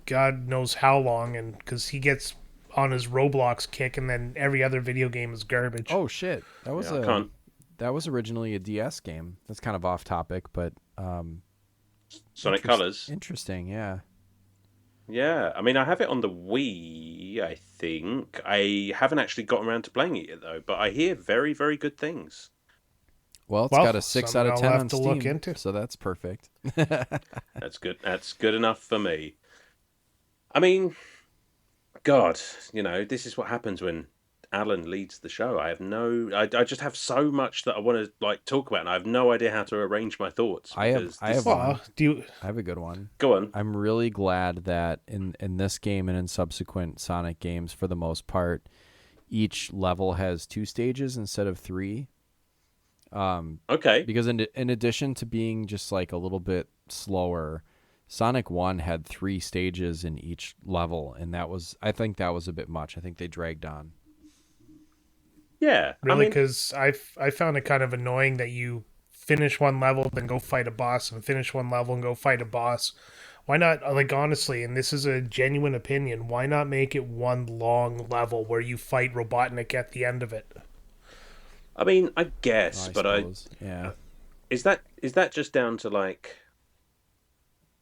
God knows how long, and because he gets on his Roblox kick, and then every other video game is garbage. Oh shit, that was that was originally a DS game. That's kind of off topic, but Sonic Colors. Interesting, yeah. Yeah, I mean, I have it on the Wii, I think. I haven't actually gotten around to playing it yet, though, but I hear very, very good things. Well, it's got a 6 out of 10 on Steam, look into. so that's perfect. That's good. That's good enough for me. I mean, God, you know, this is what happens when Alan leads the show. I just have so much that I want to like talk about, and I have no idea how to arrange my thoughts. I have one. I have a good one. Go on. I'm really glad that in this game and in subsequent Sonic games, for the most part, each level has 2 stages instead of 3. Okay. Because in addition to being just like a little bit slower, Sonic 1 had 3 stages in each level, and I think that was a bit much. I think they dragged on. Yeah. Really, because I found it kind of annoying that you finish one level, then go fight a boss, and finish one level and go fight a boss. Why not, like, honestly, and this is a genuine opinion, why not make it one long level where you fight Robotnik at the end of it? I mean, I guess, I but suppose. Yeah. Is that just down to like,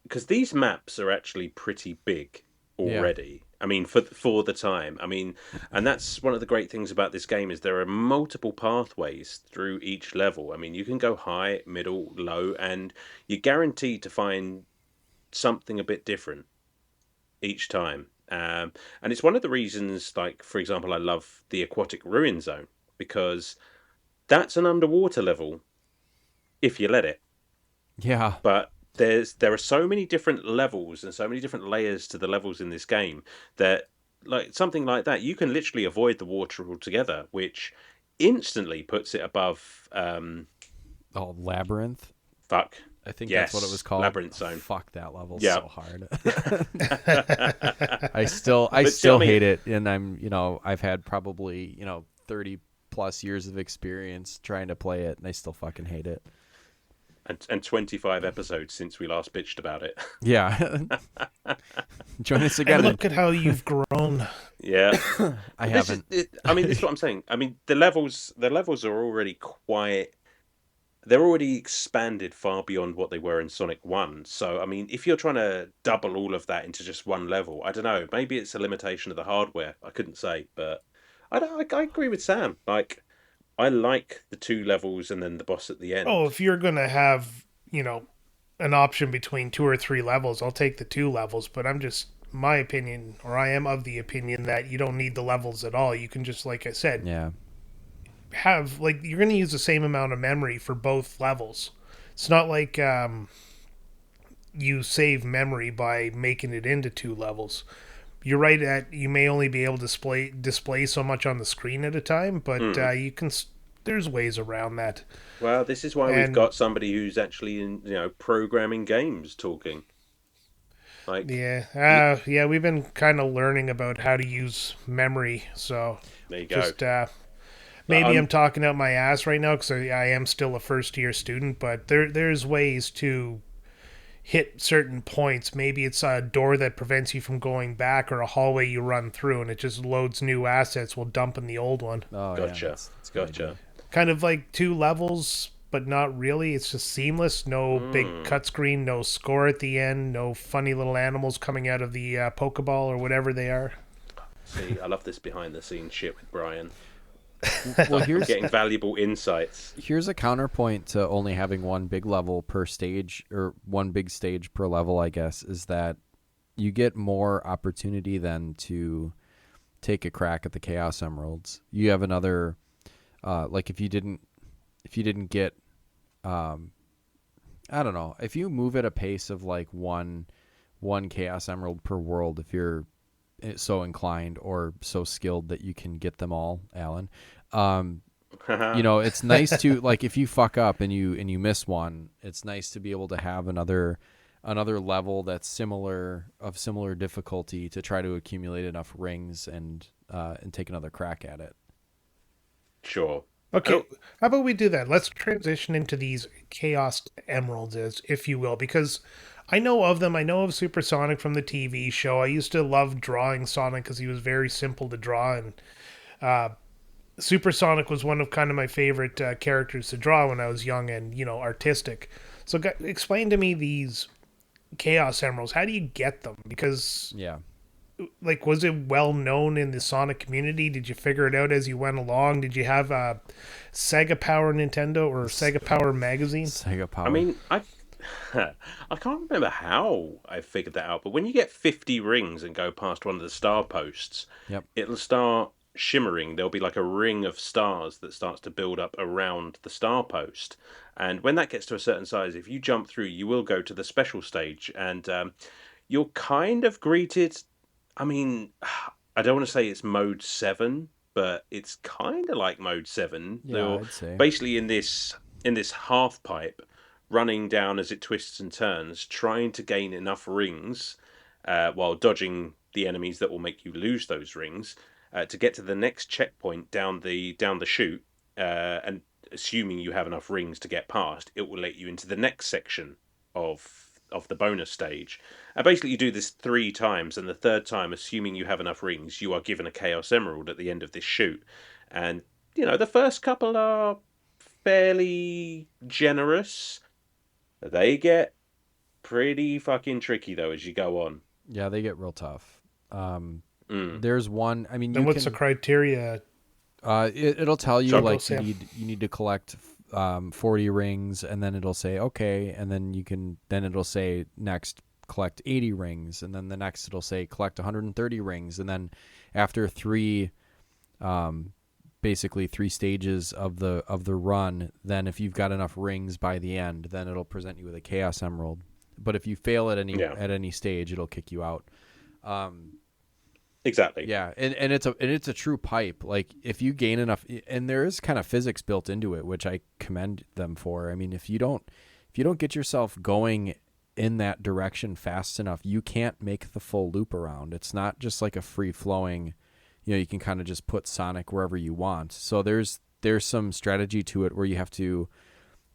because these maps are actually pretty big already. Yeah. I mean, for the time. I mean, and that's one of the great things about this game is there are multiple pathways through each level. I mean, you can go high, middle, low, and you're guaranteed to find something a bit different each time. And it's one of the reasons, like, for example, I love the Aquatic Ruin Zone, because that's an underwater level if you let it. Yeah. But there are so many different levels and so many different layers to the levels in this game that, like, something like that, you can literally avoid the water altogether, which instantly puts it above Labyrinth. Fuck. I think that's what it was called. Labyrinth Zone. Fuck, that level's so hard. I still hate it, and I've had probably 30 plus years of experience trying to play it, and I still fucking hate it. And 25 episodes since we last bitched about it. Yeah. Join us And again. look at how you've grown. Yeah. I haven't. I mean, this is what I'm saying. I mean, the levels are already quite. They're already expanded far beyond what they were in Sonic 1. So, I mean, if you're trying to double all of that into just one level, I don't know. Maybe it's a limitation of the hardware. I couldn't say, but I agree with Sam. Like, I like the 2 levels and then the boss at the Oh, end. if you're going to have, an option between 2 or 3 levels, I'll take the 2 levels, but my opinion, or I am of the opinion that you don't need the levels at all. You can just, like I said, Yeah. have, like, you're going to use the same amount of memory for both levels. It's not like you save memory by making it into 2 levels. You're right that you may only be able to display so much on the screen at a time, but you can. There's ways around that. Well, this is why we've And got somebody who's actually in, programming games talking. Like, yeah, we've been kind of learning about how to use memory. So there you go. just maybe I'm talking out my ass right now because I am still a first year student, but there's ways to hit certain points. Maybe it's a door that prevents you from going back, or a hallway you run through, and it just loads new assets while dumping the old one. Oh, Gotcha. yeah. That's Gotcha. Kind of like 2 levels, but not really. It's just seamless. No big cut screen, no score at the end, no funny little animals coming out of the Pokeball or whatever they are. See, I love this behind the scenes shit with Brian. Well, here's Getting valuable insights. a counterpoint to only having one big level per stage, or one big stage per level, I guess, is that you get more opportunity then to take a crack at the Chaos Emeralds. You have another, like if you didn't get, I don't know, if you move at a pace of like one Chaos Emerald per world, if you're so inclined or so skilled that you can get them all, Alan. It's nice to, like, if you fuck up and you miss one, it's nice to be able to have another level that's similar difficulty to try to accumulate enough rings and take another crack at it. Sure. Okay, how about we do that? Let's transition into these Chaos Emeralds, if you will, because I know of them. I know of Supersonic from the TV show. I used to love drawing Sonic because he was very simple to draw, and Supersonic was one of kind of my favorite characters to draw when I was young and, artistic. So explain to me these Chaos Emeralds. How do you get them? Because, Yeah. like, was it well known in the Sonic community? Did you figure it out as you went along? Did you have a Sega Power Nintendo or Sega Power magazine? Sega Power. I mean, I can't remember how I figured that out, but when you get 50 rings and go past one of the star posts, Yep. it'll start shimmering. There'll be like a ring of stars that starts to build up around the star post. And when that gets to a certain size, if you jump through, you will go to the special stage, and you're kind of greeted. I mean, I don't want to say it's mode 7, but it's kind of like mode 7. Yeah, You're I'd say. basically in this half pipe, running down as it twists and turns, trying to gain enough rings while dodging the enemies that will make you lose those rings to get to the next checkpoint down the chute, and assuming you have enough rings to get past, it will let you into the next section of the bonus stage. And basically you do this 3 times, and the third time, assuming you have enough rings, you are given a Chaos Emerald at the end of this chute. And, the first couple are fairly generous. They get pretty fucking tricky, though, as you go on. Yeah, they get real tough. There's one. I mean, Then what's the criteria? It'll tell you, Go, like, Sam. you need to collect 40 rings, and then it'll say okay, and then it'll say next collect 80 rings, and then the next it'll say collect 130 rings, and then after basically 3 stages of the run, then if you've got enough rings by the end, then it'll present you with a Chaos Emerald. But if you fail at any stage, it'll kick you out. Exactly. Yeah, and it's a true pipe. Like, if you gain enough, and there is kind of physics built into it, which I commend them for. I mean, if you don't get yourself going in that direction fast enough, you can't make the full loop around. It's not just like a free flowing, you can kind of just put Sonic wherever you want. So there's some strategy to it where you have to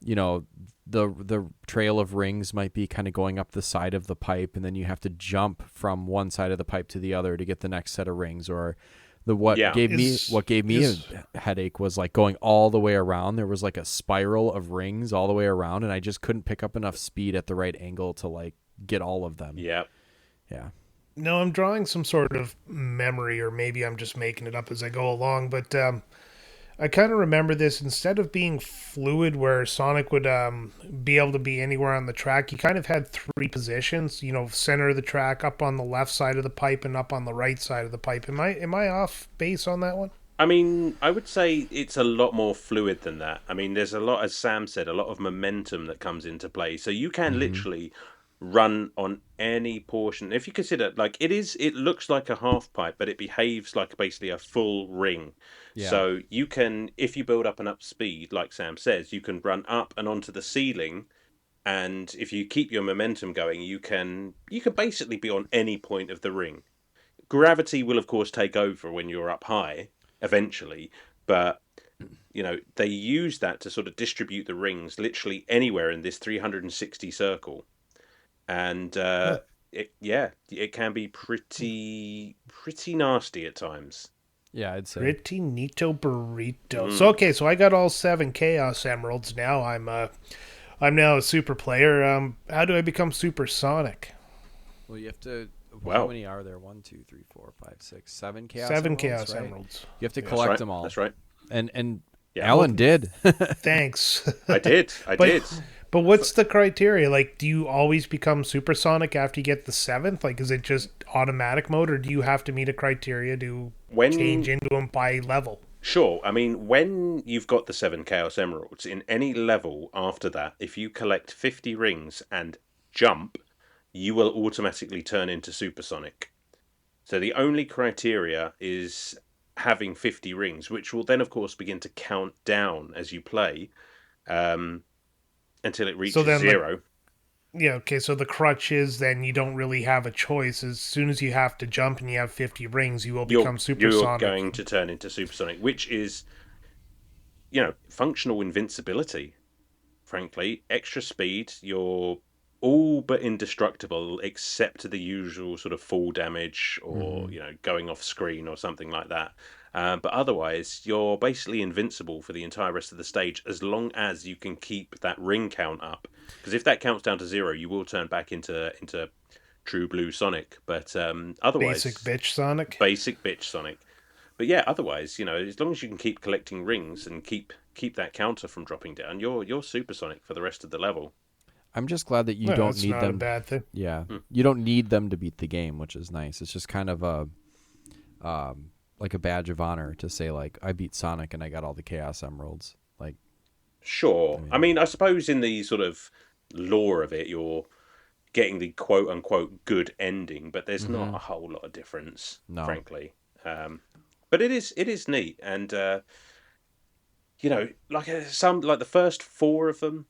you know, the trail of rings might be kind of going up the side of the pipe, and then you have to jump from one side of the pipe to the other to get the next set of rings. Or what Yeah. gave me Is a headache was like going all the way around. There was like a spiral of rings all the way around, and I just couldn't pick up enough speed at the right angle to like get all of them. Yeah. Yeah. no, I'm drawing some sort of memory, or maybe I'm just making it up as I go along. But I kind of remember this. Instead of being fluid, where Sonic would be able to be anywhere on the track, you kind of had three positions. You know, center of the track, up on the left side of the pipe, and up on the right side of the pipe. Am I off base on that one? I mean, I would say it's a lot more fluid than that. I mean, there's a lot, as Sam said, a lot of momentum that comes into play. So you can Mm-hmm. literally run on any portion. If you consider, like, it looks like a half pipe, but it behaves like basically a full ring. Yeah. So you can, if you build up enough speed, like Sam says, you can run up and onto the ceiling. And if you keep your momentum going, you can basically be on any point of the ring. Gravity will, of course, take over when you're up high eventually, but they use that to sort of distribute the rings literally anywhere in this 360 circle, and Huh. it can be pretty nasty at times. Yeah, I'd say. Pretty neato burrito. So Mm. okay, so I got all 7 Chaos Emeralds now. I'm now a super player. How do I become supersonic? Well, you have to. How Wow, many are there? 1, 2, 3, 4, 5, 6, 7 chaos Seven emeralds, Chaos right? Emeralds. You have to Yeah. that's collect right. them all, That's right. and Yeah, Alan did. Thanks. I did. I but did. but what's the criteria? Like, do you always become supersonic after you get the seventh? Like, is it just automatic mode, or do you have to meet a criteria to change When into them by level? Sure, I mean, when you've got the 7 Chaos Emeralds, in any level after that, if you collect 50 rings and jump, you will automatically turn into supersonic. So the only criteria is having 50 rings, which will then, of course, begin to count down as you play, um, until it So reaches then the zero. Yeah, okay, so the crutch is then you don't really have a choice. As soon as you have to jump and you have 50 rings, you will You're become you're supersonic. going to turn into supersonic, which is, functional invincibility. Frankly, extra speed, you're all but indestructible except the usual sort of fall damage or, Hmm. going off screen or something like that. But otherwise, you're basically invincible for the entire rest of the stage as long as you can keep that ring count up. Because if that counts down to zero, you will turn back into true blue Sonic. But Basic otherwise, bitch Sonic. basic bitch Sonic. But yeah, otherwise, as long as you can keep collecting rings and keep that counter from dropping down, you're supersonic for the rest of the level. I'm just glad that you No, don't that's need not a them. bad thing. Yeah, Hmm. you don't need them to beat the game, which is nice. It's just kind of like a badge of honor to say like I beat Sonic and I got all the Chaos Emeralds. Like, I Sure. I mean, mean, I suppose in the sort of lore of it, you're getting the quote unquote good ending, but there's not hmm a whole lot of difference, no, frankly. But it is neat, and like some like the first four of them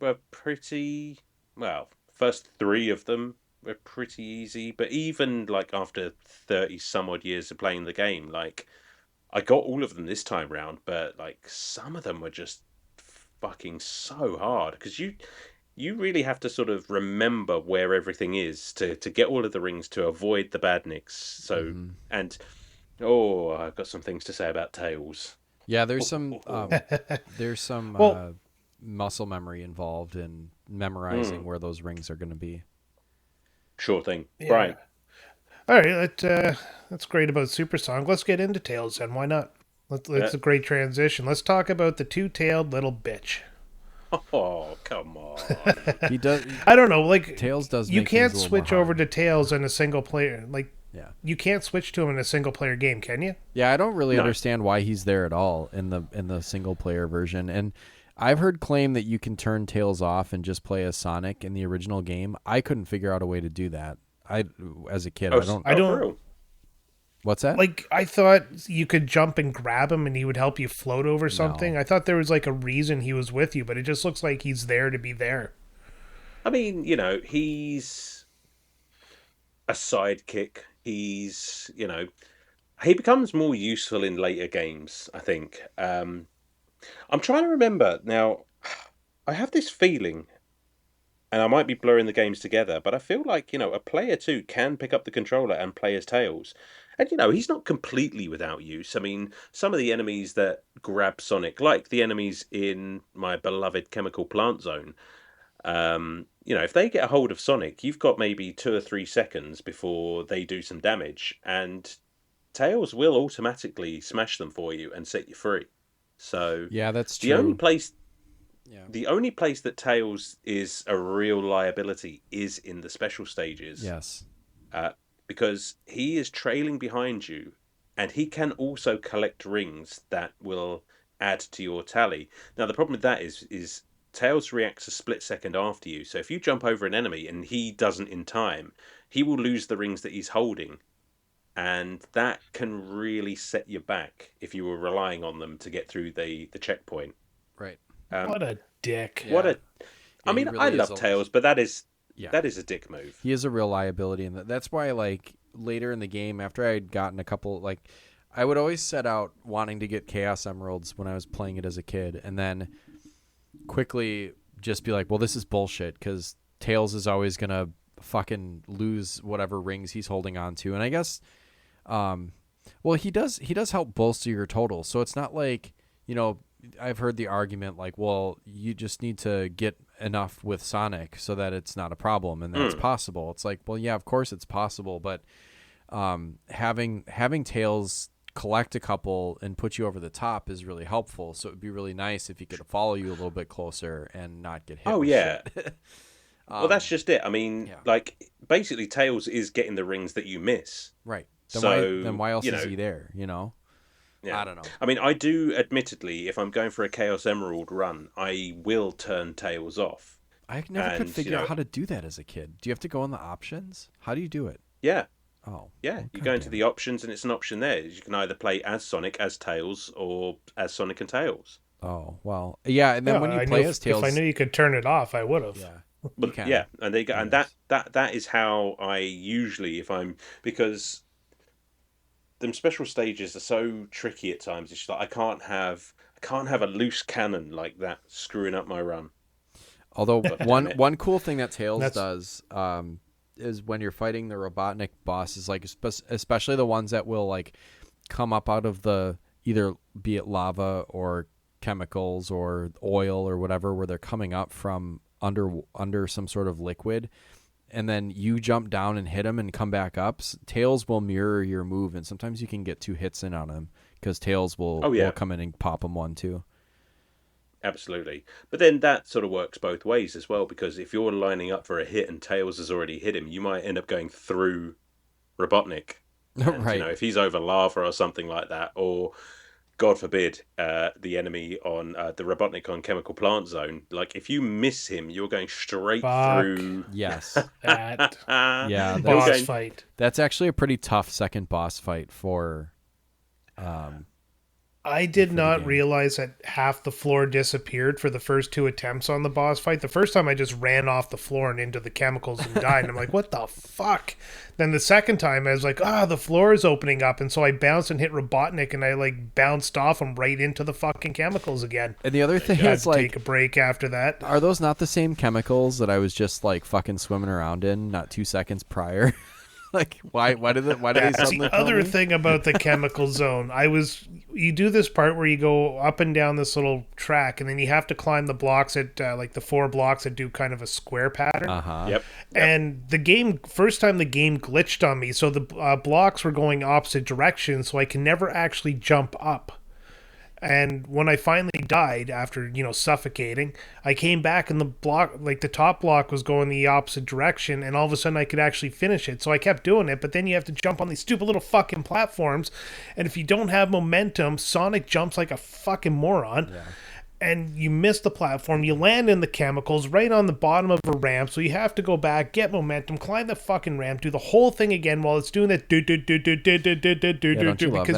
were pretty well. First three of them were pretty easy, but even like after 30 some odd years of playing the game, like I got all of them this time round, but like some of them were just fucking so hard because you really have to sort of remember where everything is to get all of the rings to avoid the badniks. So hmm and oh, I've got some things to say about Tails. yeah. Oh. There's some Well, muscle memory involved in memorizing Mm, where those rings are going to be. sure thing, yeah. Brian. All right, that's great about Supersonic. Let's get into Tails then. Why not? Uh, It's a great transition. Let's talk about the two-tailed little bitch. oh, come on. He does. I don't know, like Tails does you make things can't a little more switch over hard. to Tails in a single player. Like Yeah. you can't switch to him in a single player game, can you? Yeah, I don't really No. understand why he's there at all in the single player version. And I've heard claim that you can turn Tails off and just play as Sonic in the original game. I couldn't figure out a way to do that. I as a kid, Oh, I don't. I for don't real? What's that? like I thought you could jump and grab him and he would help you float over something. No. I thought there was like a reason he was with you, but it just looks like he's there to be there. I mean, he's a sidekick. He becomes more useful in later games, I think. I'm trying to remember now. I have this feeling, and I might be blurring the games together, but I feel like, a player too can pick up the controller and play as Tails. And, he's not completely without use. I mean, some of the enemies that grab Sonic, like the enemies in my beloved Chemical Plant Zone, if they get a hold of Sonic, you've got maybe 2 or 3 seconds before they do some damage, and Tails will automatically smash them for you and set you free. So Yeah, that's the only true. place Yeah. the only place that Tails is a real liability is in the special stages. Yes. Because he is trailing behind you, and he can also collect rings that will add to your tally. Now, the problem with that is Tails reacts a split second after you. So if you jump over an enemy and he doesn't in time, he will lose the rings that he's holding. And that can really set you back if you were relying on them to get through the checkpoint. Right. What a dick. What a... I he mean, really I is love Tails, but that is Yeah. a dick move. He is a real liability, and that's why, like, later in the game, after I had gotten a couple, like, I would always set out wanting to get Chaos Emeralds when I was playing it as a kid, and then quickly just be like, well, this is bullshit, because Tails is always gonna fucking lose whatever rings he's holding on to. And I guess, well, he does help bolster your total, so it's not like, I've heard the argument like, well, you just need to get enough with Sonic so that it's not a problem, and that's possible. It's like, well, yeah, of course it's possible, but having Tails collect a couple and put you over the top is really helpful. So it would be really nice if he could follow you a little bit closer and not get hit. Oh, with yeah. shit. Well, that's just it. I mean, like, basically Tails is getting the rings that you miss. Right. Then why else is he there, Yeah. I don't know. I mean, I do, admittedly, if I'm going for a Chaos Emerald run, I will turn Tails off. I never could figure out how to do that as a kid. Do you have to go in the options? How do you do it? Yeah. Oh. Yeah, well, you go into the options and it's an option there. You can either play as Sonic, as Tails, or as Sonic and Tails. Oh, well. Yeah, and then when you play as Tails... If I knew you could turn it off, I would have. Yeah. But yeah, and they go, and that is how I usually, if I'm, because them special stages are so tricky at times. It's like I can't have a loose cannon like that screwing up my run. Although one cool thing that Tails does is when you're fighting the Robotnik bosses, like especially the ones that will like come up out of the either be it lava or chemicals or oil or whatever, where they're coming up from under some sort of liquid, and then you jump down and hit them and come back up. Tails will mirror your move, and sometimes you can get 2 hits in on him because Tails will come in and pop them 1 too. Absolutely. But then that sort of works both ways as well, because if you're lining up for a hit and Tails has already hit him, you might end up going through Robotnik. And, right. If he's over lava or something like that, or God forbid, the enemy on the Robotnik on Chemical Plant Zone, like if you miss him, you're going straight through. Yes. That boss fight. That's actually a pretty tough second boss fight for. I did not realize that half the floor disappeared for the first 2 attempts on the boss fight. The first time I just ran off the floor and into the chemicals and died. And I'm like, what the fuck? Then the second time I was like, the floor is opening up. And so I bounced and hit Robotnik and I like bounced off him right into the fucking chemicals again. And the other thing is like, take a break after that. Are those not the same chemicals that I was just like fucking swimming around in not 2 seconds prior? Like, why do they suddenly the other thing about the chemical zone, you do this part where you go up and down this little track, and then you have to climb the blocks at like the 4 blocks that do kind of a square pattern. Yep. And first time the game glitched on me, so the blocks were going opposite directions, so I can never actually jump up. And when I finally died after, suffocating, I came back and the block, like the top block was going the opposite direction, and all of a sudden I could actually finish it. So I kept doing it, but then you have to jump on these stupid little fucking platforms, and if you don't have momentum, Sonic jumps like a fucking moron. Yeah. And you miss the platform, you land in the chemicals right on the bottom of a ramp, so you have to go back, get momentum, climb the fucking ramp, do the whole thing again while it's doing that because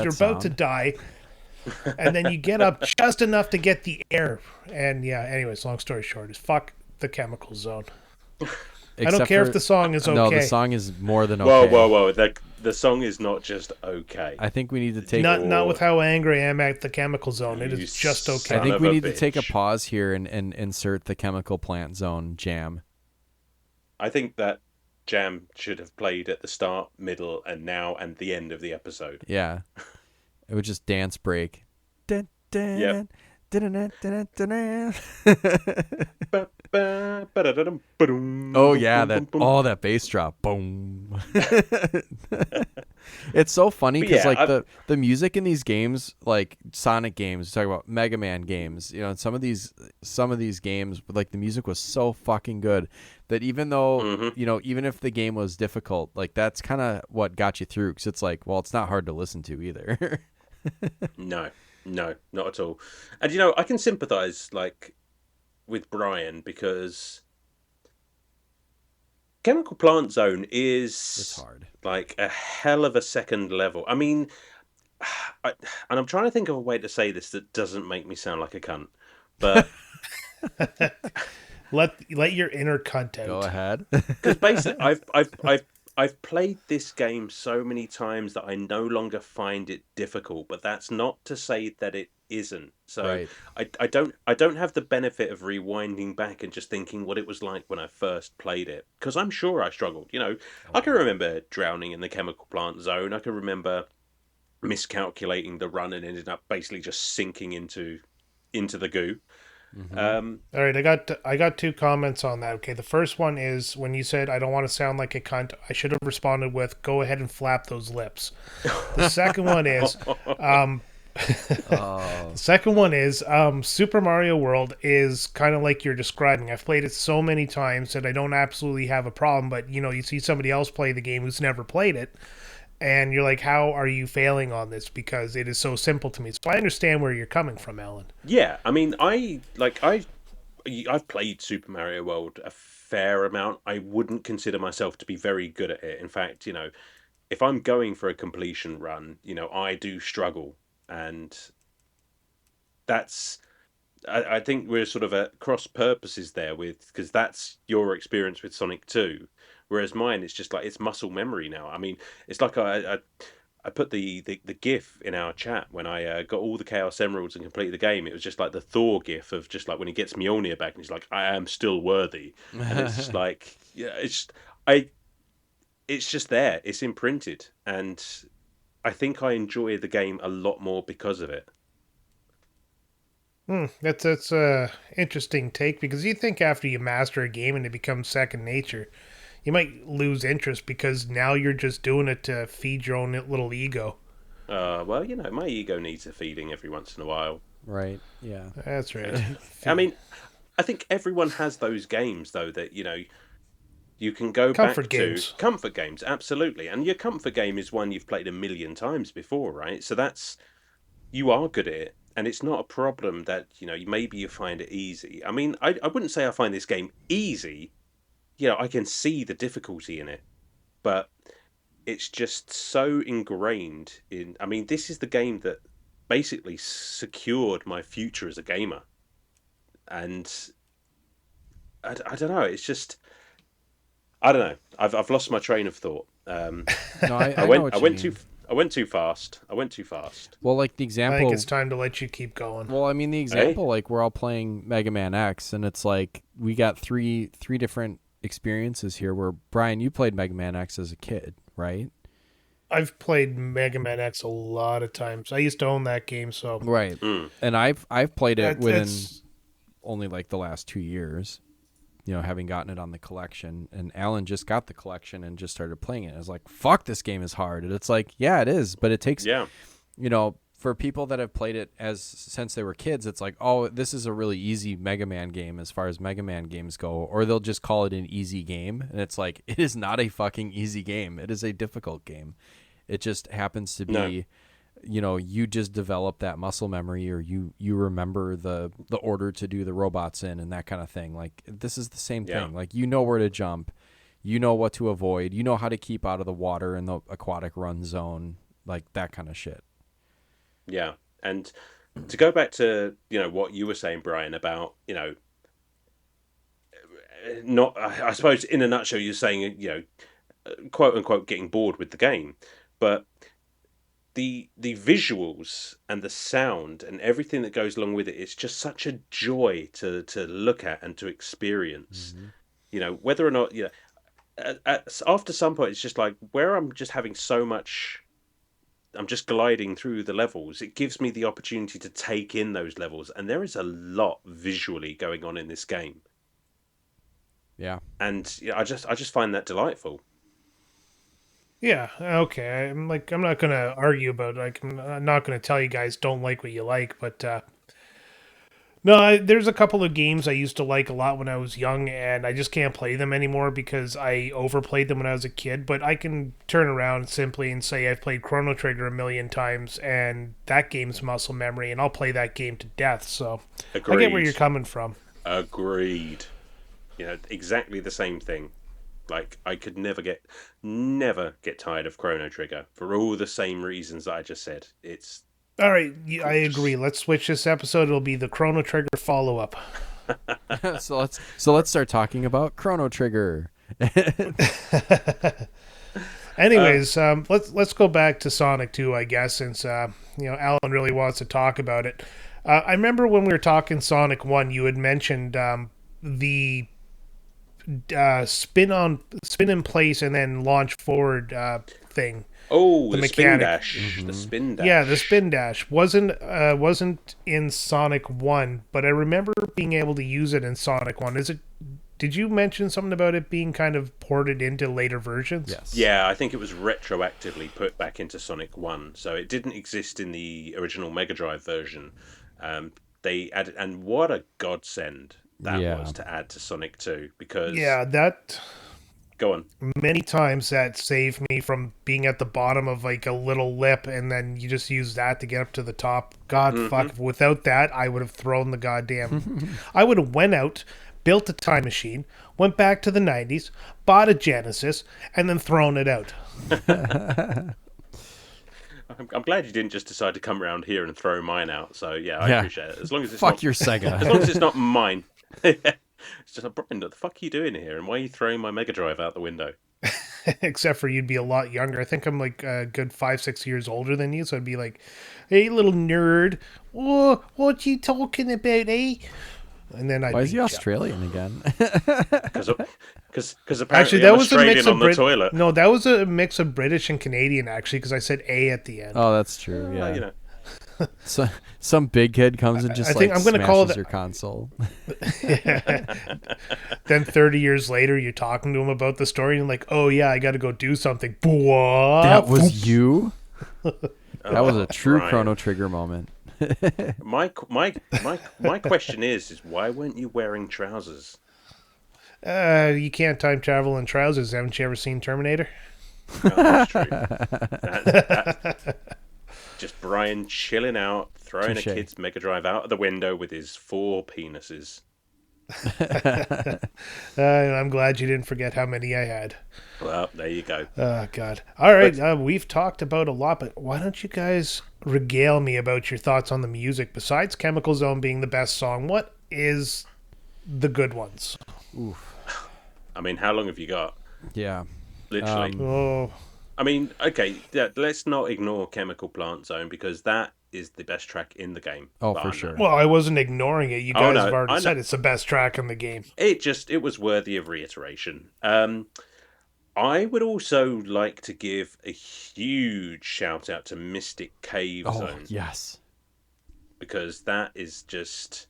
you're about to die. And then you get up just enough to get the air. And anyways, long story short is fuck the chemical zone. I don't care if the song is okay. No, the song is more than okay. Whoa. the song is not just okay. I think we need to take. Not with how angry I am at the chemical zone. It is just okay. I think we need to take a pause here and insert the chemical plant zone jam. I think that jam should have played at the start, middle, and now, and the end of the episode. Yeah, it would just dance break. Dun, dun, yep. dun, dun, dun, dun. Oh yeah, that bass drop. Boom. It's so funny because the music in these games, like Sonic games, talk about Mega Man games, some of these games, like the music was so fucking good that even though even if the game was difficult, like that's kind of what got you through, because it's like, well, it's not hard to listen to either. No, not at all. And I can sympathize with Brian, because Chemical Plant Zone it's hard. Like a hell of a second level. I mean, and I'm trying to think of a way to say this that doesn't make me sound like a cunt, but let your inner cunt out. Go ahead. Because basically, I've played this game so many times that I no longer find it difficult, but that's not to say that it isn't. So right. I don't have the benefit of rewinding back and just thinking what it was like when I first played it, because I'm sure I struggled. I can remember drowning in the Chemical Plant Zone. I can remember miscalculating the run and ended up basically just sinking into the goo. Mm-hmm. All right, I got two comments on that. Okay, the first one is when you said I don't want to sound like a cunt, I should have responded with, go ahead and flap those lips. The second one is the second one is Super Mario World is kind of like you're describing. I've played it so many times that I don't absolutely have a problem, but you see somebody else play the game who's never played it, and you're like, how are you failing on this? Because it is so simple to me. So I understand where you're coming from, Alan. Yeah, I mean, I've played Super Mario World a fair amount. I wouldn't consider myself to be very good at it. In fact, if I'm going for a completion run, I do struggle. And that's, I think we're sort of at cross purposes there because that's your experience with Sonic 2. Whereas mine, it's just like, it's muscle memory now. I mean, it's like I put the GIF in our chat when I got all the Chaos Emeralds and completed the game. It was just like the Thor GIF of just like when he gets Mjolnir back and he's like, I am still worthy. And it's just like, yeah, it's just there. It's imprinted. And I think I enjoy the game a lot more because of it. That's a interesting take, because you think after you master a game and it becomes second nature, you might lose interest because now you're just doing it to feed your own little ego. Well, my ego needs a feeding every once in a while. Right, yeah. That's right. I mean, I think everyone has those games, though, that, you can go back to. Comfort games, absolutely. And your comfort game is one you've played a million times before, right? So you are good at it. And it's not a problem that, maybe you find it easy. I mean, I wouldn't say I find this game easy. I can see the difficulty in it, but it's just so ingrained in. I mean, this is the game that basically secured my future as a gamer, and I don't know. It's just, I don't know. I've lost my train of thought. No, I went too fast. Well, like the example, I think it's time to let you keep going. Well, I mean, the example, like we're all playing Mega Man X, and it's like we got three different experiences here. Where Brian, you played Mega Man X as a kid, right? I've played Mega Man X a lot of times. I used to own that game, so right. And I've played it within only like the last 2 years. Having gotten it on the collection, and Alan just got the collection and just started playing it. I was like, fuck, this game is hard. And it's like, yeah, it is, but it takes, for people that have played it since they were kids, it's like, oh, this is a really easy Mega Man game as far as Mega Man games go, or they'll just call it an easy game. And it's like, it is not a fucking easy game. It is a difficult game. It just happens to be, you just develop that muscle memory, or you remember the order to do the robots in and that kind of thing. Like, this is the same thing. Like, where to jump, what to avoid, how to keep out of the water in the aquatic run zone, like that kind of shit. Yeah. And to go back to, what you were saying, Brian, about, not, I suppose in a nutshell, you're saying, quote unquote getting bored with the game, but the visuals and the sound and everything that goes along with it, it's just such a joy to look at and to experience. Mm-hmm. Whether or not after some point, it's just like where I'm just having so much. I'm just gliding through the levels. It gives me the opportunity to take in those levels, and there is a lot visually going on in this game. Yeah. And I just find that delightful. Yeah, okay. I'm not gonna argue about I'm not gonna tell you guys don't like what you like, but no, there's a couple of games I used to like a lot when I was young, and I just can't play them anymore because I overplayed them when I was a kid. But I can turn around simply and say I've played Chrono Trigger a million times, and that game's muscle memory, and I'll play that game to death. So I get where you're coming from. Agreed. Exactly the same thing. Like I could never get tired of Chrono Trigger for all the same reasons that I just said. It's All right, I agree. Let's switch this episode. It'll be the Chrono Trigger follow-up. So let's start talking about Chrono Trigger. Anyways, let's go back to Sonic 2, I guess, since Alan really wants to talk about it. I remember when we were talking Sonic 1, you had mentioned the spin in place and then launch forward thing. Oh, the spin mechanic. dash. Mm-hmm. The spin dash. Yeah, the spin dash wasn't in Sonic 1, but I remember being able to use it in Sonic 1. Did you mention something about it being kind of ported into later versions? Yes. Yeah, I think it was retroactively put back into Sonic 1. So it didn't exist in the original Mega Drive version. They added, and what a godsend that was to add to Sonic 2, because that go on. many times that saved me from being at the bottom of like a little lip, and then you just use that to get up to the top. God, fuck! Without that, I would have thrown the goddamn. I would have went out, built a time machine, went back to the 90s, bought a Genesis, and then thrown it out. I'm glad you didn't just decide to come around here and throw mine out. So yeah, I appreciate it. As long as it's fuck not your Sega. As long as it's not mine. It's just like, Brian, what the fuck are you doing here? And why are you throwing my Mega Drive out the window? Except for you'd be a lot younger. I think I'm like a good 5-6 years older than you, so I'd be like, "Hey, little nerd, what you talking about, eh?" And then why is he Australian again? Because apparently actually that I'm was Australian a mix on of the toilet. No, that was a mix of British and Canadian actually, because I said "a" at the end. Oh, that's true. Yeah. You know. So some big kid comes and just I'm gonna smashes call it your console. Then 30 years later, you're talking to him about the story, and like, "Oh yeah, I got to go do something." What? That was you. That was a true Brian. Chrono Trigger moment. My question is why weren't you wearing trousers? You can't time travel in trousers. Haven't you ever seen Terminator? Oh, that's true. Just Brian chilling out, throwing Touché. a kid's Mega Drive out of the window with his 4 penises. I'm glad you didn't forget how many I had. Well, there you go. Oh, God. All right, we've talked about a lot, but why don't you guys regale me about your thoughts on the music? Besides Chemical Zone being the best song, what is the good ones? Oof. I mean, how long have you got? Yeah. Literally. I mean, okay, let's not ignore Chemical Plant Zone, because that is the best track in the game. Oh, for sure. Well, I wasn't ignoring it. You guys have already said it's the best track in the game. It was worthy of reiteration. I would also like to give a huge shout out to Mystic Cave Zone. Oh, yes. Because that is just...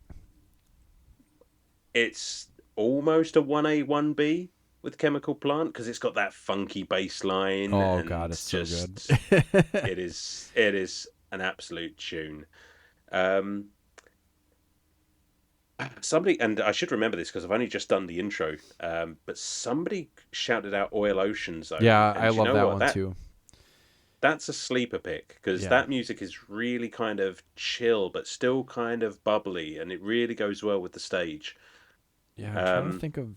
It's almost a 1A, 1B with Chemical Plant, because it's got that funky bass line. Oh, and God, it's just, so good. it is an absolute tune. Somebody, and I should remember this because I've only just done the intro, but somebody shouted out Oil Ocean Zone. Yeah, and I love that one too. That's a sleeper pick, because that music is really kind of chill, but still kind of bubbly, and it really goes well with the stage. Yeah, I'm trying to think of...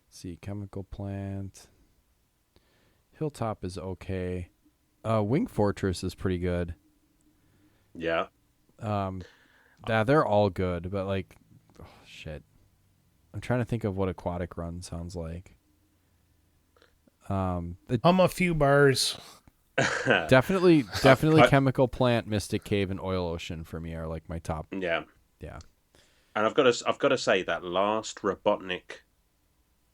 see, Chemical Plant. Hilltop is okay. Wing Fortress is pretty good. Yeah. Yeah, they're all good, but like, oh, shit. I'm trying to think of what Aquatic Run sounds like. I'm a few bars. Definitely Chemical Plant, Mystic Cave, and Oil Ocean for me are like my top. Yeah. Yeah. And I've got to say that last Robotnik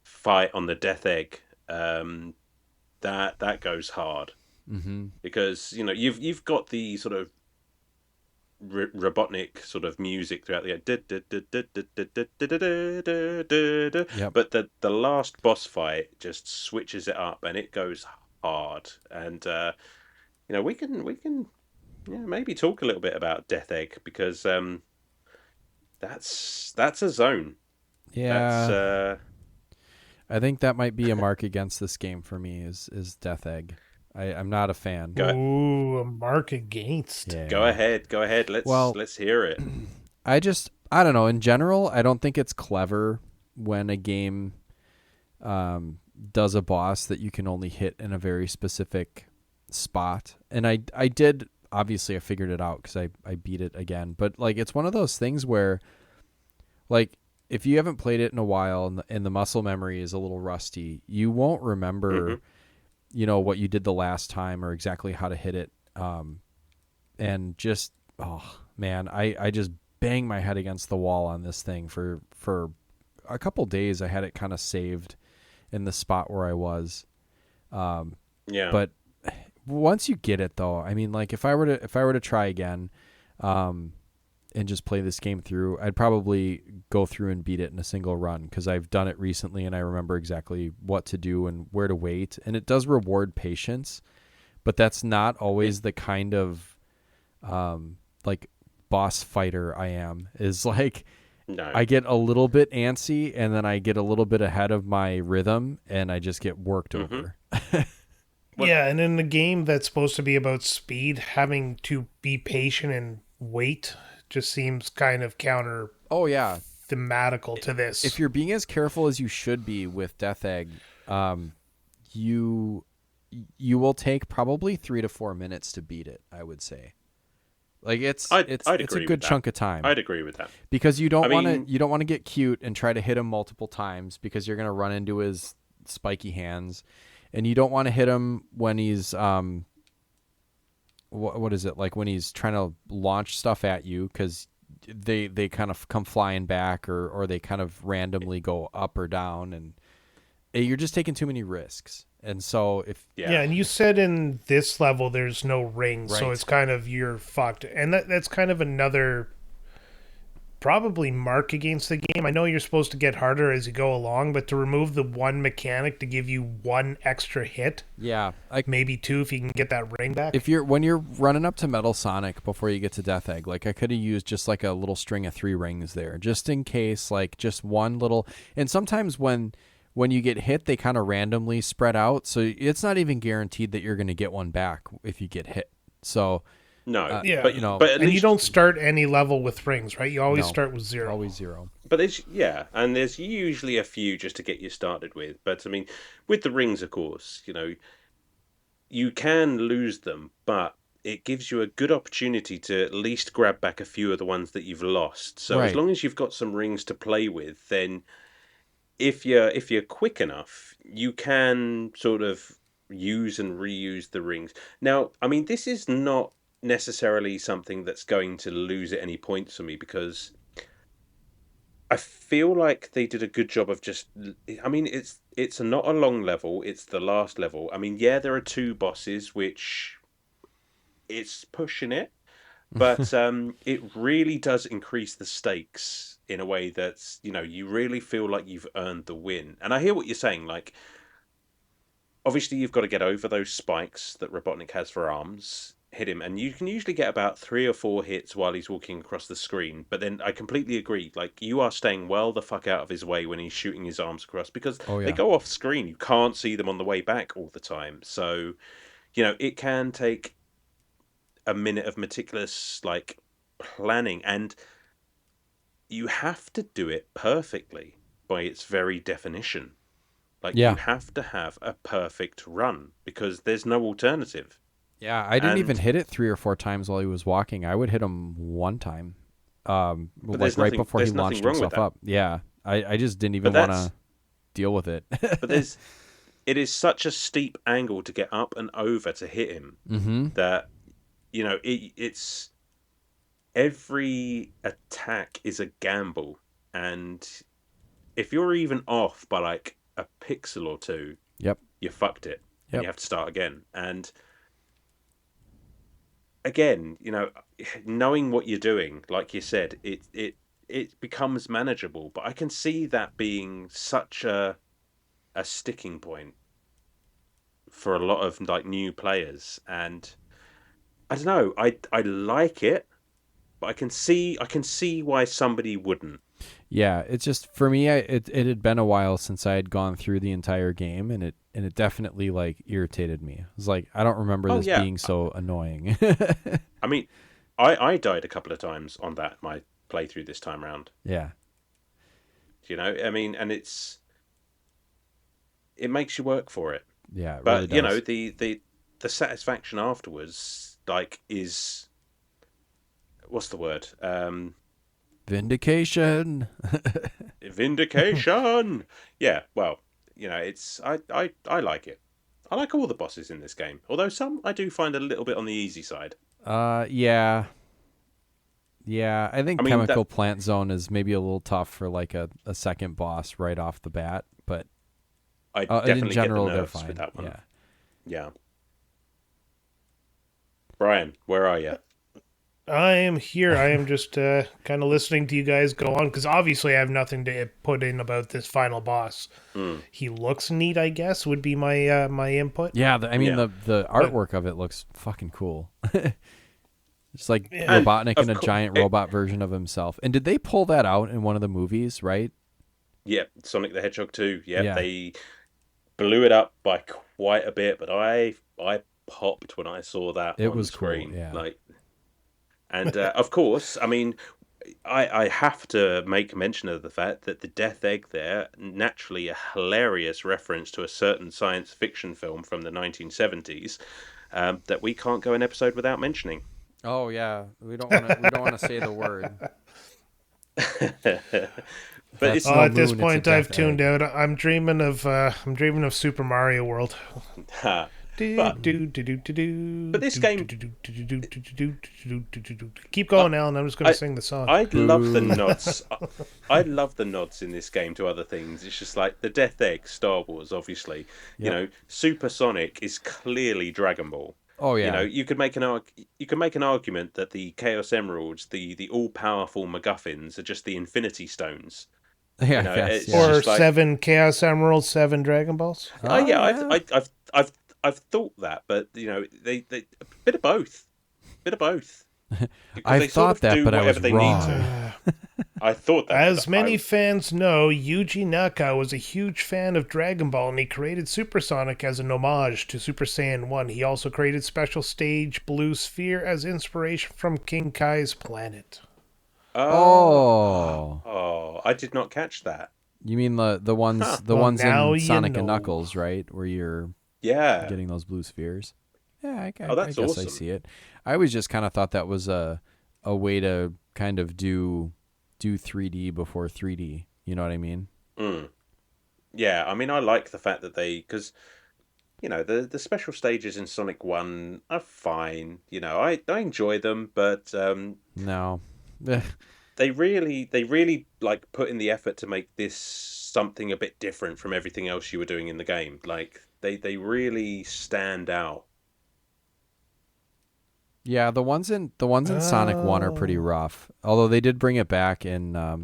fight on the Death Egg, that goes hard. Mm-hmm. Because you've got the sort of Robotnik sort of music throughout the Yep. but the last boss fight just switches it up and it goes hard. And we can maybe talk a little bit about Death Egg, because that's a zone. That's Yeah. I think that might be a mark against this game for me is Death Egg. I'm not a fan. Ooh, a mark against. Yeah. Go ahead. Let's hear it. I don't know. In general, I don't think it's clever when a game does a boss that you can only hit in a very specific spot. And I did, obviously I figured it out because I beat it again. But like, it's one of those things where, like, if you haven't played it in a while and the muscle memory is a little rusty, you won't remember, what you did the last time or exactly how to hit it. And just, oh man, I just banged my head against the wall on this thing for a couple days. I had it kind of saved in the spot where I was. Yeah. But once you get it though, I mean, like if I were to try again, and just play this game through, I'd probably go through and beat it in a single run because I've done it recently and I remember exactly what to do and where to wait. And it does reward patience, but that's not always the kind of like boss fighter I am. Is like, no. I get a little bit antsy and then I get a little bit ahead of my rhythm and I just get worked over. Yeah, and in the game that's supposed to be about speed, having to be patient and wait just seems kind of counter. Oh yeah, thematical to this. If you're being as careful as you should be with Death Egg, you will take probably 3 to 4 minutes to beat it, I would say. Like it's a good chunk of time. I'd agree with that. Because you don't want to get cute and try to hit him multiple times because you're going to run into his spiky hands, and you don't want to hit him when he's what is it, like when he's trying to launch stuff at you, because they kind of come flying back or they kind of randomly go up or down, and you're just taking too many risks. And so and you said in this level there's no rings, right. So it's kind of you're fucked, and that's kind of another probably mark against the game. I know you're supposed to get harder as you go along, but to remove the one mechanic to give you one extra hit, like maybe two if you can get that ring back. When you're running up to Metal Sonic before you get to Death Egg, like I could have used just like a little string of 3 rings there, just in case, like just one little. And sometimes when you get hit, they kind of randomly spread out, so it's not even guaranteed that you're going to get one back if you get hit. So. No, but at least you don't start any level with rings, right? You always start with 0. Always 0. But there's usually a few just to get you started with. But I mean, with the rings, of course, you can lose them, but it gives you a good opportunity to at least grab back a few of the ones that you've lost. So as long as you've got some rings to play with, then if you're quick enough, you can sort of use and reuse the rings. Now, I mean, this is not necessarily something that's going to lose at any points for me, because I feel like they did a good job of just. I mean, it's not a long level; it's the last level. I mean, there are 2 bosses, which it's pushing it, but it really does increase the stakes in a way that's you really feel like you've earned the win. And I hear what you're saying, like. Obviously, you've got to get over those spikes that Robotnik has for arms, hit him, and you can usually get about 3 or 4 hits while he's walking across the screen. But then I completely agree, like, you are staying well the fuck out of his way when he's shooting his arms across, because they go off screen. You can't see them on the way back all the time. So, it can take a minute of meticulous, like, planning, and you have to do it perfectly by its very definition. Like, you have to have a perfect run because there's no alternative. Yeah, I didn't even hit it 3 or 4 times while he was walking. I would hit him 1 time, like right before he launched himself up. Yeah, I just didn't even want to deal with it. But it is such a steep angle to get up and over to hit him that it's every attack is a gamble, and if you're even off by like a pixel or two, Yep. you fucked it, and Yep. you have to start again. And again, knowing what you're doing, like you said, it becomes manageable. But I can see that being such a sticking point for a lot of like new players, and I don't know. I like it, but I can see why somebody wouldn't. Yeah, it's just for me. It had been a while since I had gone through the entire game, and it definitely like irritated me. It was like I don't remember this being so annoying. I mean, I died a couple of times on my playthrough this time round. Yeah. I mean, and it makes you work for it. Yeah, it But really does. the satisfaction afterwards, like, is what's the word? Vindication. Vindication. Yeah. Well, it's I like it. I like all the bosses in this game, although some I do find a little bit on the easy side. Yeah. Yeah, I think I mean, Chemical Plant Zone is maybe a little tough for like a second boss right off the bat, but I definitely in general get the they're nerves fine. with that one. Yeah. Yeah. Brian, where are you? I am here. I am just kind of listening to you guys go on, because obviously I have nothing to put in about this final boss. He looks neat, I guess, would be my my input. Yeah, the artwork of it looks fucking cool. It's like Robotnik and a giant robot version of himself. And did they pull that out in one of the movies, right? Yeah, Sonic the Hedgehog 2. Yeah, they blew it up by quite a bit, but I popped when I saw that on was screen. Cool, yeah. And of course, I mean, I have to make mention of the fact that the Death Egg there, naturally a hilarious reference to a certain science fiction film from the 1970s, that we can't go an episode without mentioning. Oh yeah, we don't want to say the word. But it's at this point, I've tuned out. I'm dreaming of Super Mario World. But this game, keep going, Alan. I'm just going to sing the song. I love the nods. I love the nods in this game to other things. It's just like the Death Egg, Star Wars, obviously. Yep. Super Sonic is clearly Dragon Ball. Oh yeah. You could make an argument that the Chaos Emeralds, the all powerful MacGuffins, are just the Infinity Stones. Yeah, or 7 Chaos Emeralds, 7 Dragon Balls. Yeah. I've thought that, but they a bit of both. I thought that, but I was wrong. I thought that. As many fans know, Yuji Naka was a huge fan of Dragon Ball, and he created Super Sonic as an homage to Super Saiyan 1. He also created Special Stage Blue Sphere as inspiration from King Kai's planet. Oh, I did not catch that. You mean the ones in Sonic and Knuckles, right? Where you're getting those blue spheres. Yeah, I guess awesome. I see it. I always just kind of thought that was a way to kind of do 3D before 3D. You know what I mean? Yeah, I mean, I like the fact that because the special stages in Sonic 1 are fine. I enjoy them, but no. They really like put in the effort to make this something a bit different from everything else you were doing in the game. Like they really stand out. Yeah, the ones in Sonic 1 are pretty rough. Although they did bring it back in what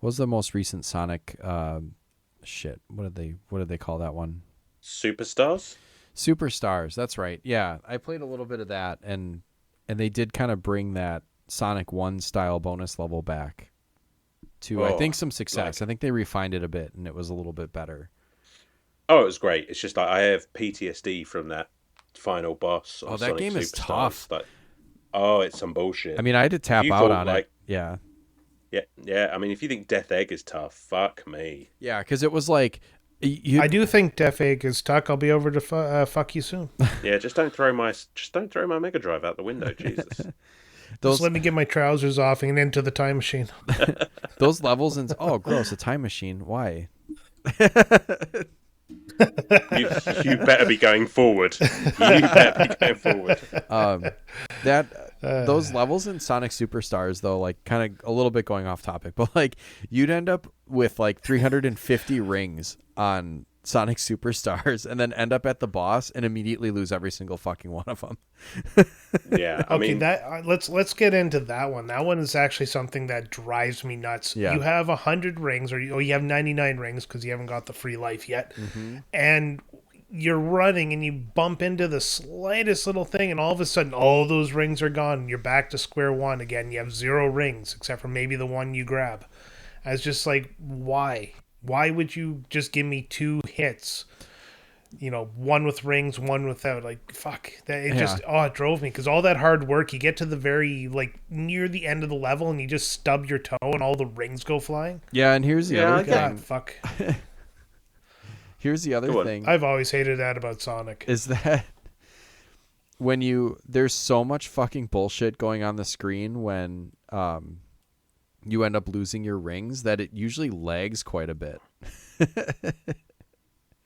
was the most recent Sonic what did they call that one? Superstars? Superstars, that's right. Yeah, I played a little bit of that, and they did kind of bring that Sonic 1 style bonus level back to I think some success. I think they refined it a bit, and it was a little bit better. Oh, it was great. It's just like I have PTSD from that final boss. Oh, that Sonic game is tough. But it's some bullshit. I mean, I had to tap out on it. Yeah. Yeah. I mean, if you think Death Egg is tough, fuck me. Yeah, because it was like. I do think Death Egg is stuck. I'll be over to fuck you soon. Yeah, just don't throw my Mega Drive out the window, Jesus. Just let me get my trousers off and into the time machine. Those levels and gross, a time machine. Why? You better be going forward. You better be going forward. Those levels in Sonic Superstars, though, like kind of a little bit going off topic, but like you'd end up with like 350 rings on Sonic Superstars and then end up at the boss and immediately lose every single fucking one of them. Yeah, I mean, let's get into that one. That one is actually something that drives me nuts. Yeah. You have 100 rings, or you have 99 rings because you haven't got the free life yet, and you're running and you bump into the slightest little thing, and all of a sudden all those rings are gone and you're back to square one again. You have 0 rings except for maybe the one you grab. I was just like, why would you just give me 2 hits, one with rings, one without? Like, fuck that. It drove me, because all that hard work, you get to the very, like, near the end of the level and you just stub your toe and all the rings go flying. Yeah, and here's the other thing. God, fuck. Here's the other thing. I've always hated that about Sonic. Is that there's so much fucking bullshit going on the screen when you end up losing your rings that it usually lags quite a bit.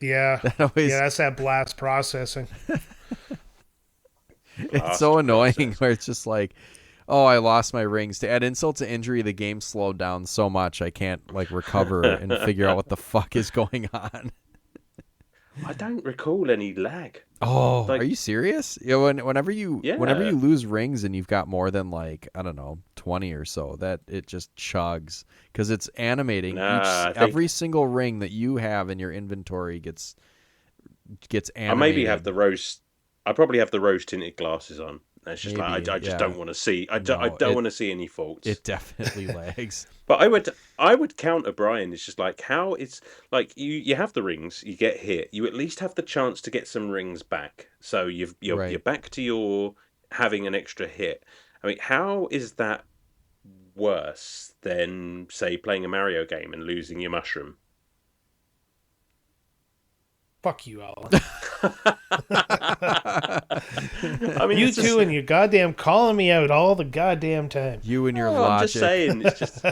Yeah. That's that blast processing. It's so annoying where it's just like, oh, I lost my rings. To add insult to injury, the game slowed down so much I can't like recover and figure out what the fuck is going on. I don't recall any lag. Oh, are you serious? Yeah, whenever you lose rings and you've got more than like, I don't know, 20 or so, that it just chugs because it's animating. Every single ring that you have in your inventory gets animated. I probably have the rose tinted glasses on. It's just Maybe, like I just don't want to see. I don't want to see any faults. It definitely lags. But I would counter Brian. It's just like how it's like you have the rings, you get hit, you at least have the chance to get some rings back. So you're back to your having an extra hit. I mean, how is that worse than say playing a Mario game and losing your mushroom? Fuck you, Alan. I mean, you two and your goddamn calling me out all the goddamn time. You and your logic. I'm just saying, it's just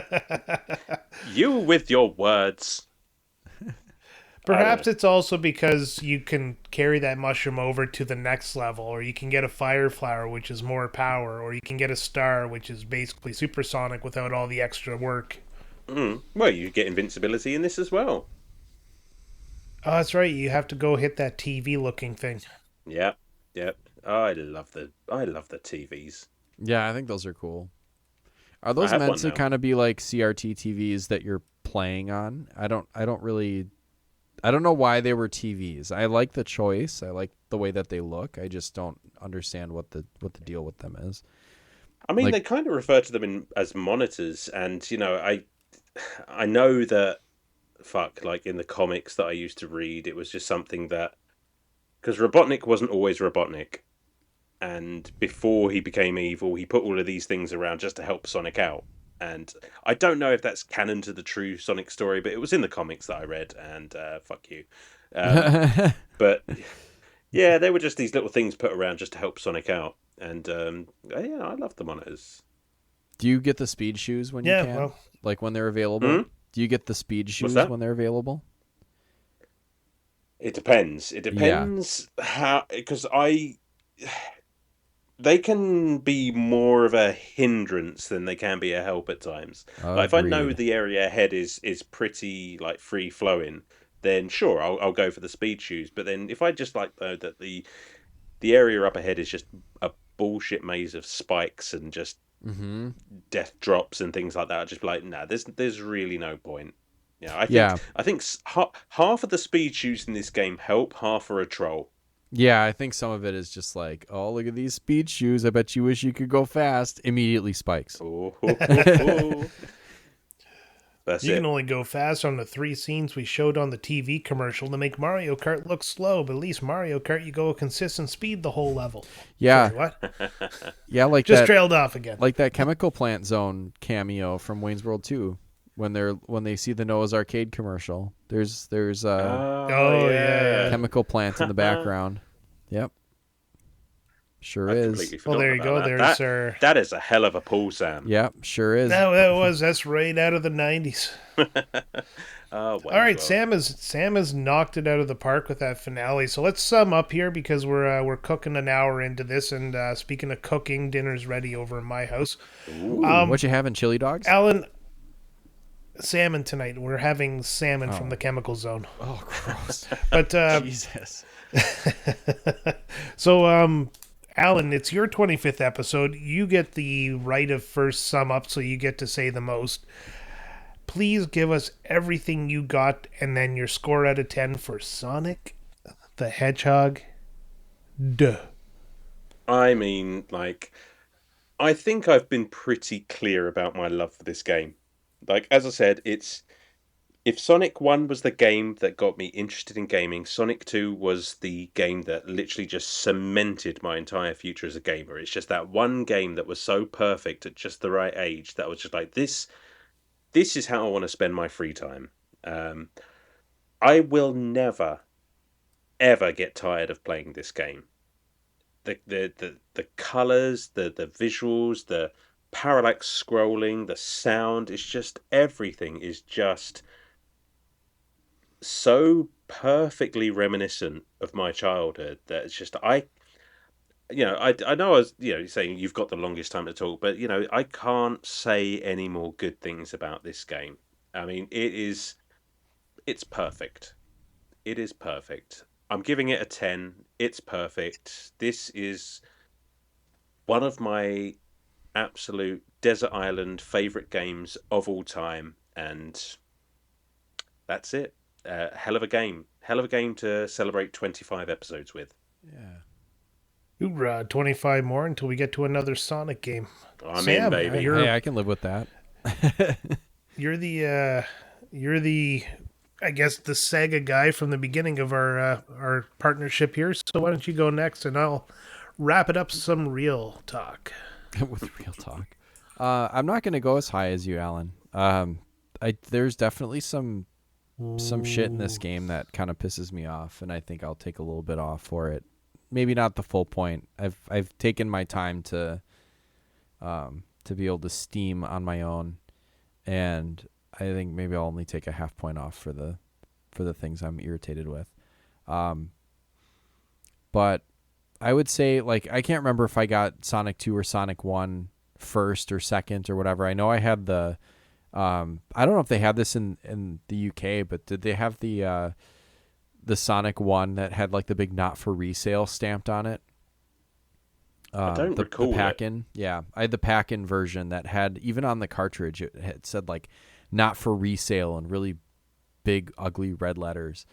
you with your words. Perhaps it's also because you can carry that mushroom over to the next level, or you can get a fire flower, which is more power, or you can get a star, which is basically supersonic without all the extra work. Well, you get invincibility in this as well. Oh, that's right. You have to go hit that TV-looking thing. Yep. Oh, I love the TVs. Yeah, I think those are cool. Are those meant to kind of be like CRT TVs that you're playing on? I don't know why they were TVs. I like the choice. I like the way that they look. I just don't understand what the deal with them is. I mean, they kind of refer to them as monitors, and I know that. Like in the comics that I used to read, it was just something that because Robotnik wasn't always Robotnik, and before he became evil, he put all of these things around just to help Sonic out. And I don't know if that's canon to the true Sonic story, but it was in the comics that I read, and fuck you. But yeah, they were just these little things put around just to help Sonic out, and yeah, I love the monitors. Do you get the speed shoes when you can? Well, like when they're available? Do you get the speed shoes when they're available? It depends. It depends how, because they can be more of a hindrance than they can be a help at times. Like if I know the area ahead is pretty like free flowing, then sure I'll go for the speed shoes. But then if I just like know that the area up ahead is just a bullshit maze of spikes and just death drops and things like that, I'd just be like, nah, there's really no point. I think half of the speed shoes in this game help, half are a troll. Yeah, I think some of it is just like, oh, look at these speed shoes. I bet you wish you could go fast. Immediately spikes. That's you can only go fast on the 3 scenes we showed on the TV commercial to make Mario Kart look slow, but at least Mario Kart, you go a consistent speed the whole level. Yeah. Sorry, what? Yeah, like just trailed off again. Like that Chemical Plant Zone cameo from Wayne's World 2 when they see the Noah's Arcade commercial. There's yeah. Chemical Plant in the background. Yep. Sure I is. completely Well, forgot there you go. about There's that. That is a hell of a pull, Sam. Yep, sure is. that's right out of the 90s. Oh, All right, well. Sam has knocked it out of the park with that finale. So let's sum up here because we're cooking an hour into this. And speaking of cooking, dinner's ready over in my house. Ooh, what you having, chili dogs? Alan, salmon tonight. We're having salmon from the Chemical Zone. Oh, gross. But Jesus. so Alan, it's your 25th episode. You get the right of first sum up, so you get to say the most. Please give us everything you got and then your score out of 10 for Sonic the Hedgehog. Duh. I mean, like, I think I've been pretty clear about my love for this game. Like, as I said, if Sonic 1 was the game that got me interested in gaming, Sonic 2 was the game that literally just cemented my entire future as a gamer. It's just that one game that was so perfect at just the right age that was just like, this is how I want to spend my free time. I will never, ever get tired of playing this game. The colours, the visuals, the parallax scrolling, the sound, it's just everything is just so perfectly reminiscent of my childhood that it's just I know I was saying you've got the longest time to talk, but I can't say any more good things about this game. I mean, it's perfect. It is perfect. I'm giving it a 10. It's perfect. This is one of my absolute desert island favorite games of all time, and that's it. Hell of a game. Hell of a game to celebrate 25 episodes with. Yeah. Hoorah, 25 more until we get to another Sonic game. I'm Sam, in, baby. Hey, I can live with that. You're the I guess the Sega guy from the beginning of our partnership here. So why don't you go next and I'll wrap it up some real talk. With real talk. I'm not going to go as high as you, Alan. There's definitely some shit in this game that kind of pisses me off, and I think I'll take a little bit off for it. Maybe not the full point. I've taken my time to be able to steam on my own, and I think maybe I'll only take a half point off for the things I'm irritated with. But I would say, like, I can't remember if I got Sonic 2 or Sonic 1 first or second or whatever. I know I had the I don't know if they had this in the UK, but did they have the Sonic 1 that had like the big not for resale stamped on it? I don't recall the pack-in. Yeah, I had the pack-in version that had, even on the cartridge, it said like not for resale in really big ugly red letters.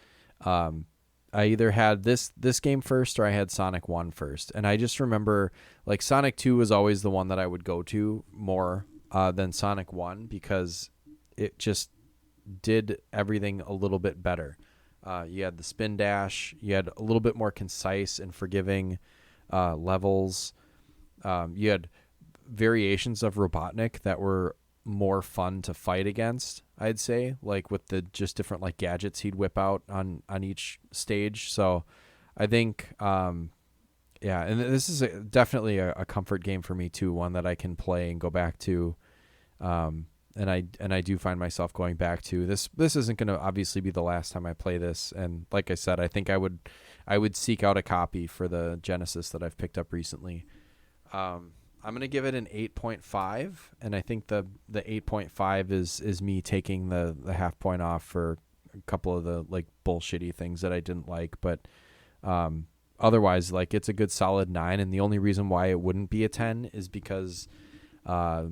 I either had this game first or I had Sonic 1 first. And I just remember like Sonic 2 was always the one that I would go to more than Sonic 1 because it just did everything a little bit better. You had the spin dash. You had a little bit more concise and forgiving levels. You had variations of Robotnik that were more fun to fight against, I'd say, like with the just different like gadgets he'd whip out on each stage. So I think, and this is definitely a comfort game for me too, one that I can play and go back to. And I do find myself going back to this. This isn't going to obviously be the last time I play this. And like I said, I think I would seek out a copy for the Genesis that I've picked up recently. I'm going to give it an 8.5, and I think the 8.5 is me taking the half point off for a couple of the like bullshitty things that I didn't like, but otherwise, like, it's a good solid 9, and the only reason why it wouldn't be a 10 is because there are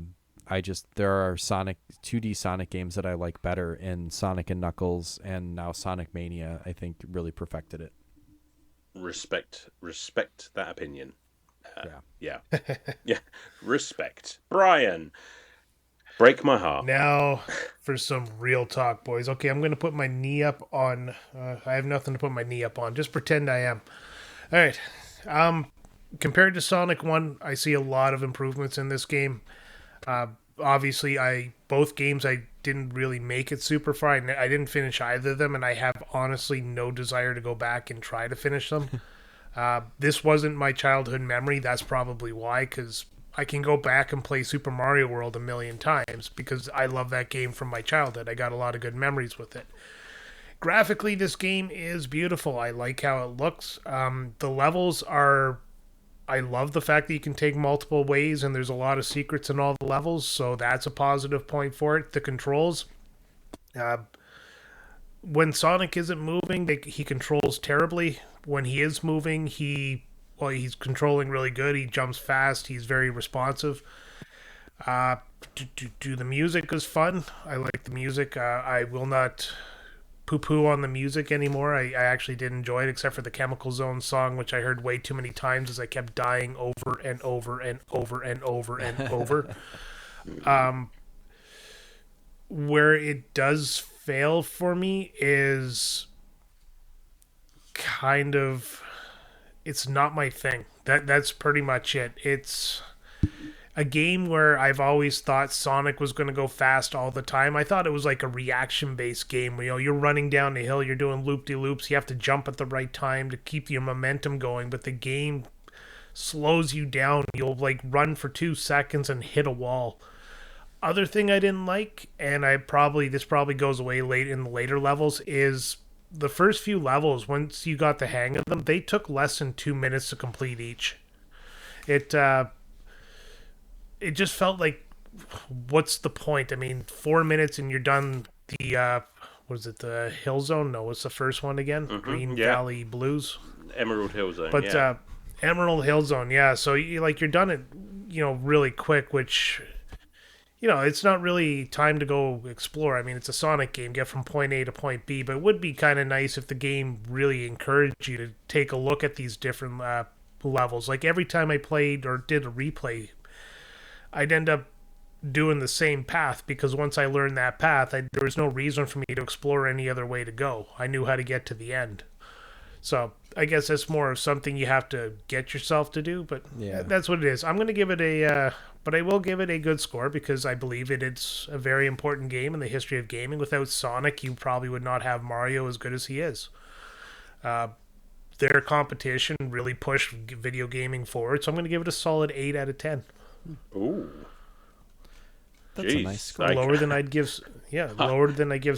2D Sonic games that I like better, and Sonic and Knuckles and now Sonic Mania I think really perfected it. Respect that opinion. Yeah. Respect. Brian, break my heart. Now for some real talk, boys. Okay, I'm going to put my knee up on... I have nothing to put my knee up on. Just pretend I am. All right. Compared to Sonic 1, I see a lot of improvements in this game. Obviously, both games I didn't really make it super far. I didn't finish either of them, and I have honestly no desire to go back and try to finish them. This wasn't my childhood memory. That's probably why, because I can go back and play Super Mario World a million times because I love that game from my childhood. I got a lot of good memories with it. Graphically, this game is beautiful. I like how it looks. The levels are. I love the fact that you can take multiple ways and there's a lot of secrets in all the levels, so that's a positive point for it. The controls. Uh, when Sonic isn't moving, he controls terribly. When he is moving, he's controlling really good. He jumps fast. He's very responsive. Uh, the music is fun. I like the music. I will not poo-poo on the music anymore. I actually did enjoy it, except for the Chemical Zone song, which I heard way too many times as I kept dying over and over and over and over and over. Where it does fail for me is kind of it's not my thing. That's pretty much it. It's a game where I've always thought Sonic was going to go fast all the time. I thought it was like a reaction based game. You're running down the hill, you're doing loop de loops, you have to jump at the right time to keep your momentum going, but the game slows you down. You'll like run for 2 seconds and hit a wall. Other thing I didn't like, and this probably goes away late in the later levels, is the first few levels. Once you got the hang of them, they took less than 2 minutes to complete each. It it just felt like, what's the point? I mean, 4 minutes and you're done. The was it the Hill Zone? No, what's the first one again? Green Valley Blues, Emerald Hill Zone. But Emerald Hill Zone, yeah. So you're done it, really quick, which. It's not really time to go explore. I mean, it's a Sonic game, get from point A to point B, but it would be kind of nice if the game really encouraged you to take a look at these different levels. Like every time I played or did a replay, I'd end up doing the same path because once I learned that path, there was no reason for me to explore any other way to go. I knew how to get to the end. So I guess that's more of something you have to get yourself to do, but that's what it is. I'm going to give it but I will give it a good score because I believe it's a very important game in the history of gaming. Without Sonic, you probably would not have Mario as good as he is. Their competition really pushed video gaming forward, so I'm going to give it a solid 8 out of 10. Ooh. That's a nice score. Lower than I'd give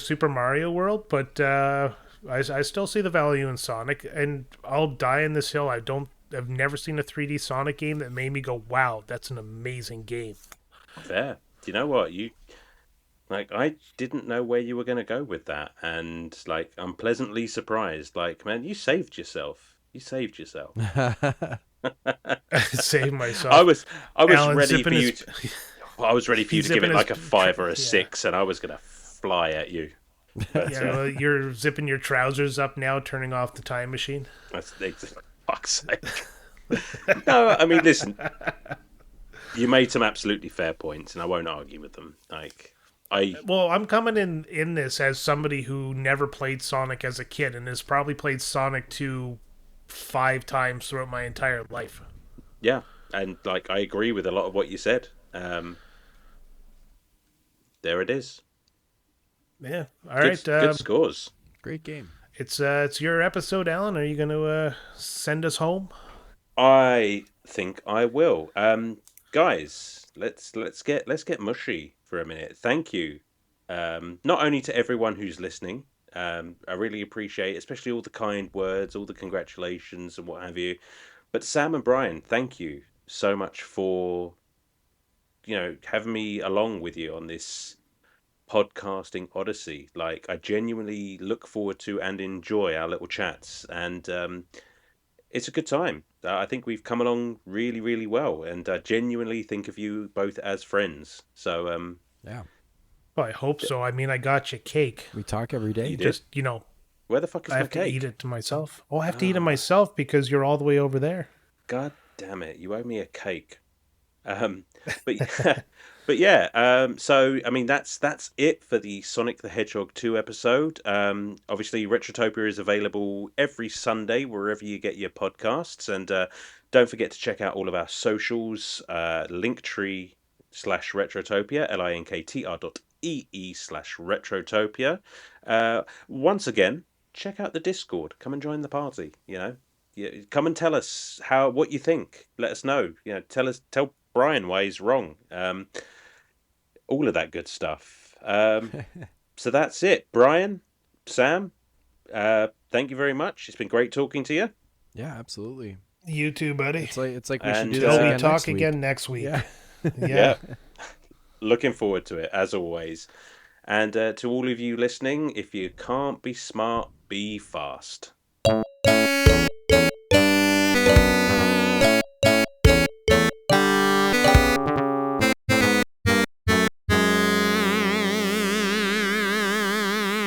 Super Mario World, but I still see the value in Sonic, and I'll die in this hill. I've never seen a 3D Sonic game that made me go, wow, that's an amazing game. Fair. Do you know what? I didn't know where you were going to go with that, and I'm pleasantly surprised. Man, you saved yourself. You saved yourself. Saved myself. I was ready for you. I was ready for you to give it like a 5 or a 6, and I was going to fly at you. But, you're zipping your trousers up now, turning off the time machine. That's fuck's sake. No, I mean, listen. You made some absolutely fair points, and I won't argue with them. Well, I'm coming in this as somebody who never played Sonic as a kid, and has probably played Sonic 2 5 times throughout my entire life. Yeah, and I agree with a lot of what you said. There it is. Yeah. All right. Good scores. Great game. It's your episode, Alan. Are you going to send us home? I think I will. Guys, let's get mushy for a minute. Thank you. Not only to everyone who's listening. I really appreciate, especially all the kind words, all the congratulations and what have you. But Sam and Brian, thank you so much for having me along with you on this podcasting odyssey. I genuinely look forward to and enjoy our little chats, and it's a good time. I think we've come along really, really well, and I genuinely think of you both as friends. So yeah. Well, I hope so. I mean, I got you cake. We talk every day. You just where the fuck is I my have cake? to eat it to myself. Oh, I have to eat it myself because you're all the way over there. God damn it! You owe me a cake. But but yeah, so I mean that's it for the Sonic the Hedgehog 2 episode. Obviously Retrotopia is available every Sunday wherever you get your podcasts, and don't forget to check out all of our socials, linktree/Retrotopia, linktr.ee/Retrotopia. Once again, check out the Discord. Come and join the party, come and tell us what you think. Let us know. Tell Brian why he's wrong. All of that good stuff. So that's it, Brian, Sam. Thank you very much. It's been great talking to you. Yeah, absolutely. You too, buddy. It's like we should And, do this again Talk next week. again next week. Yeah. Yeah. Looking forward to it, as always. And to all of you listening, if you can't be smart, be fast.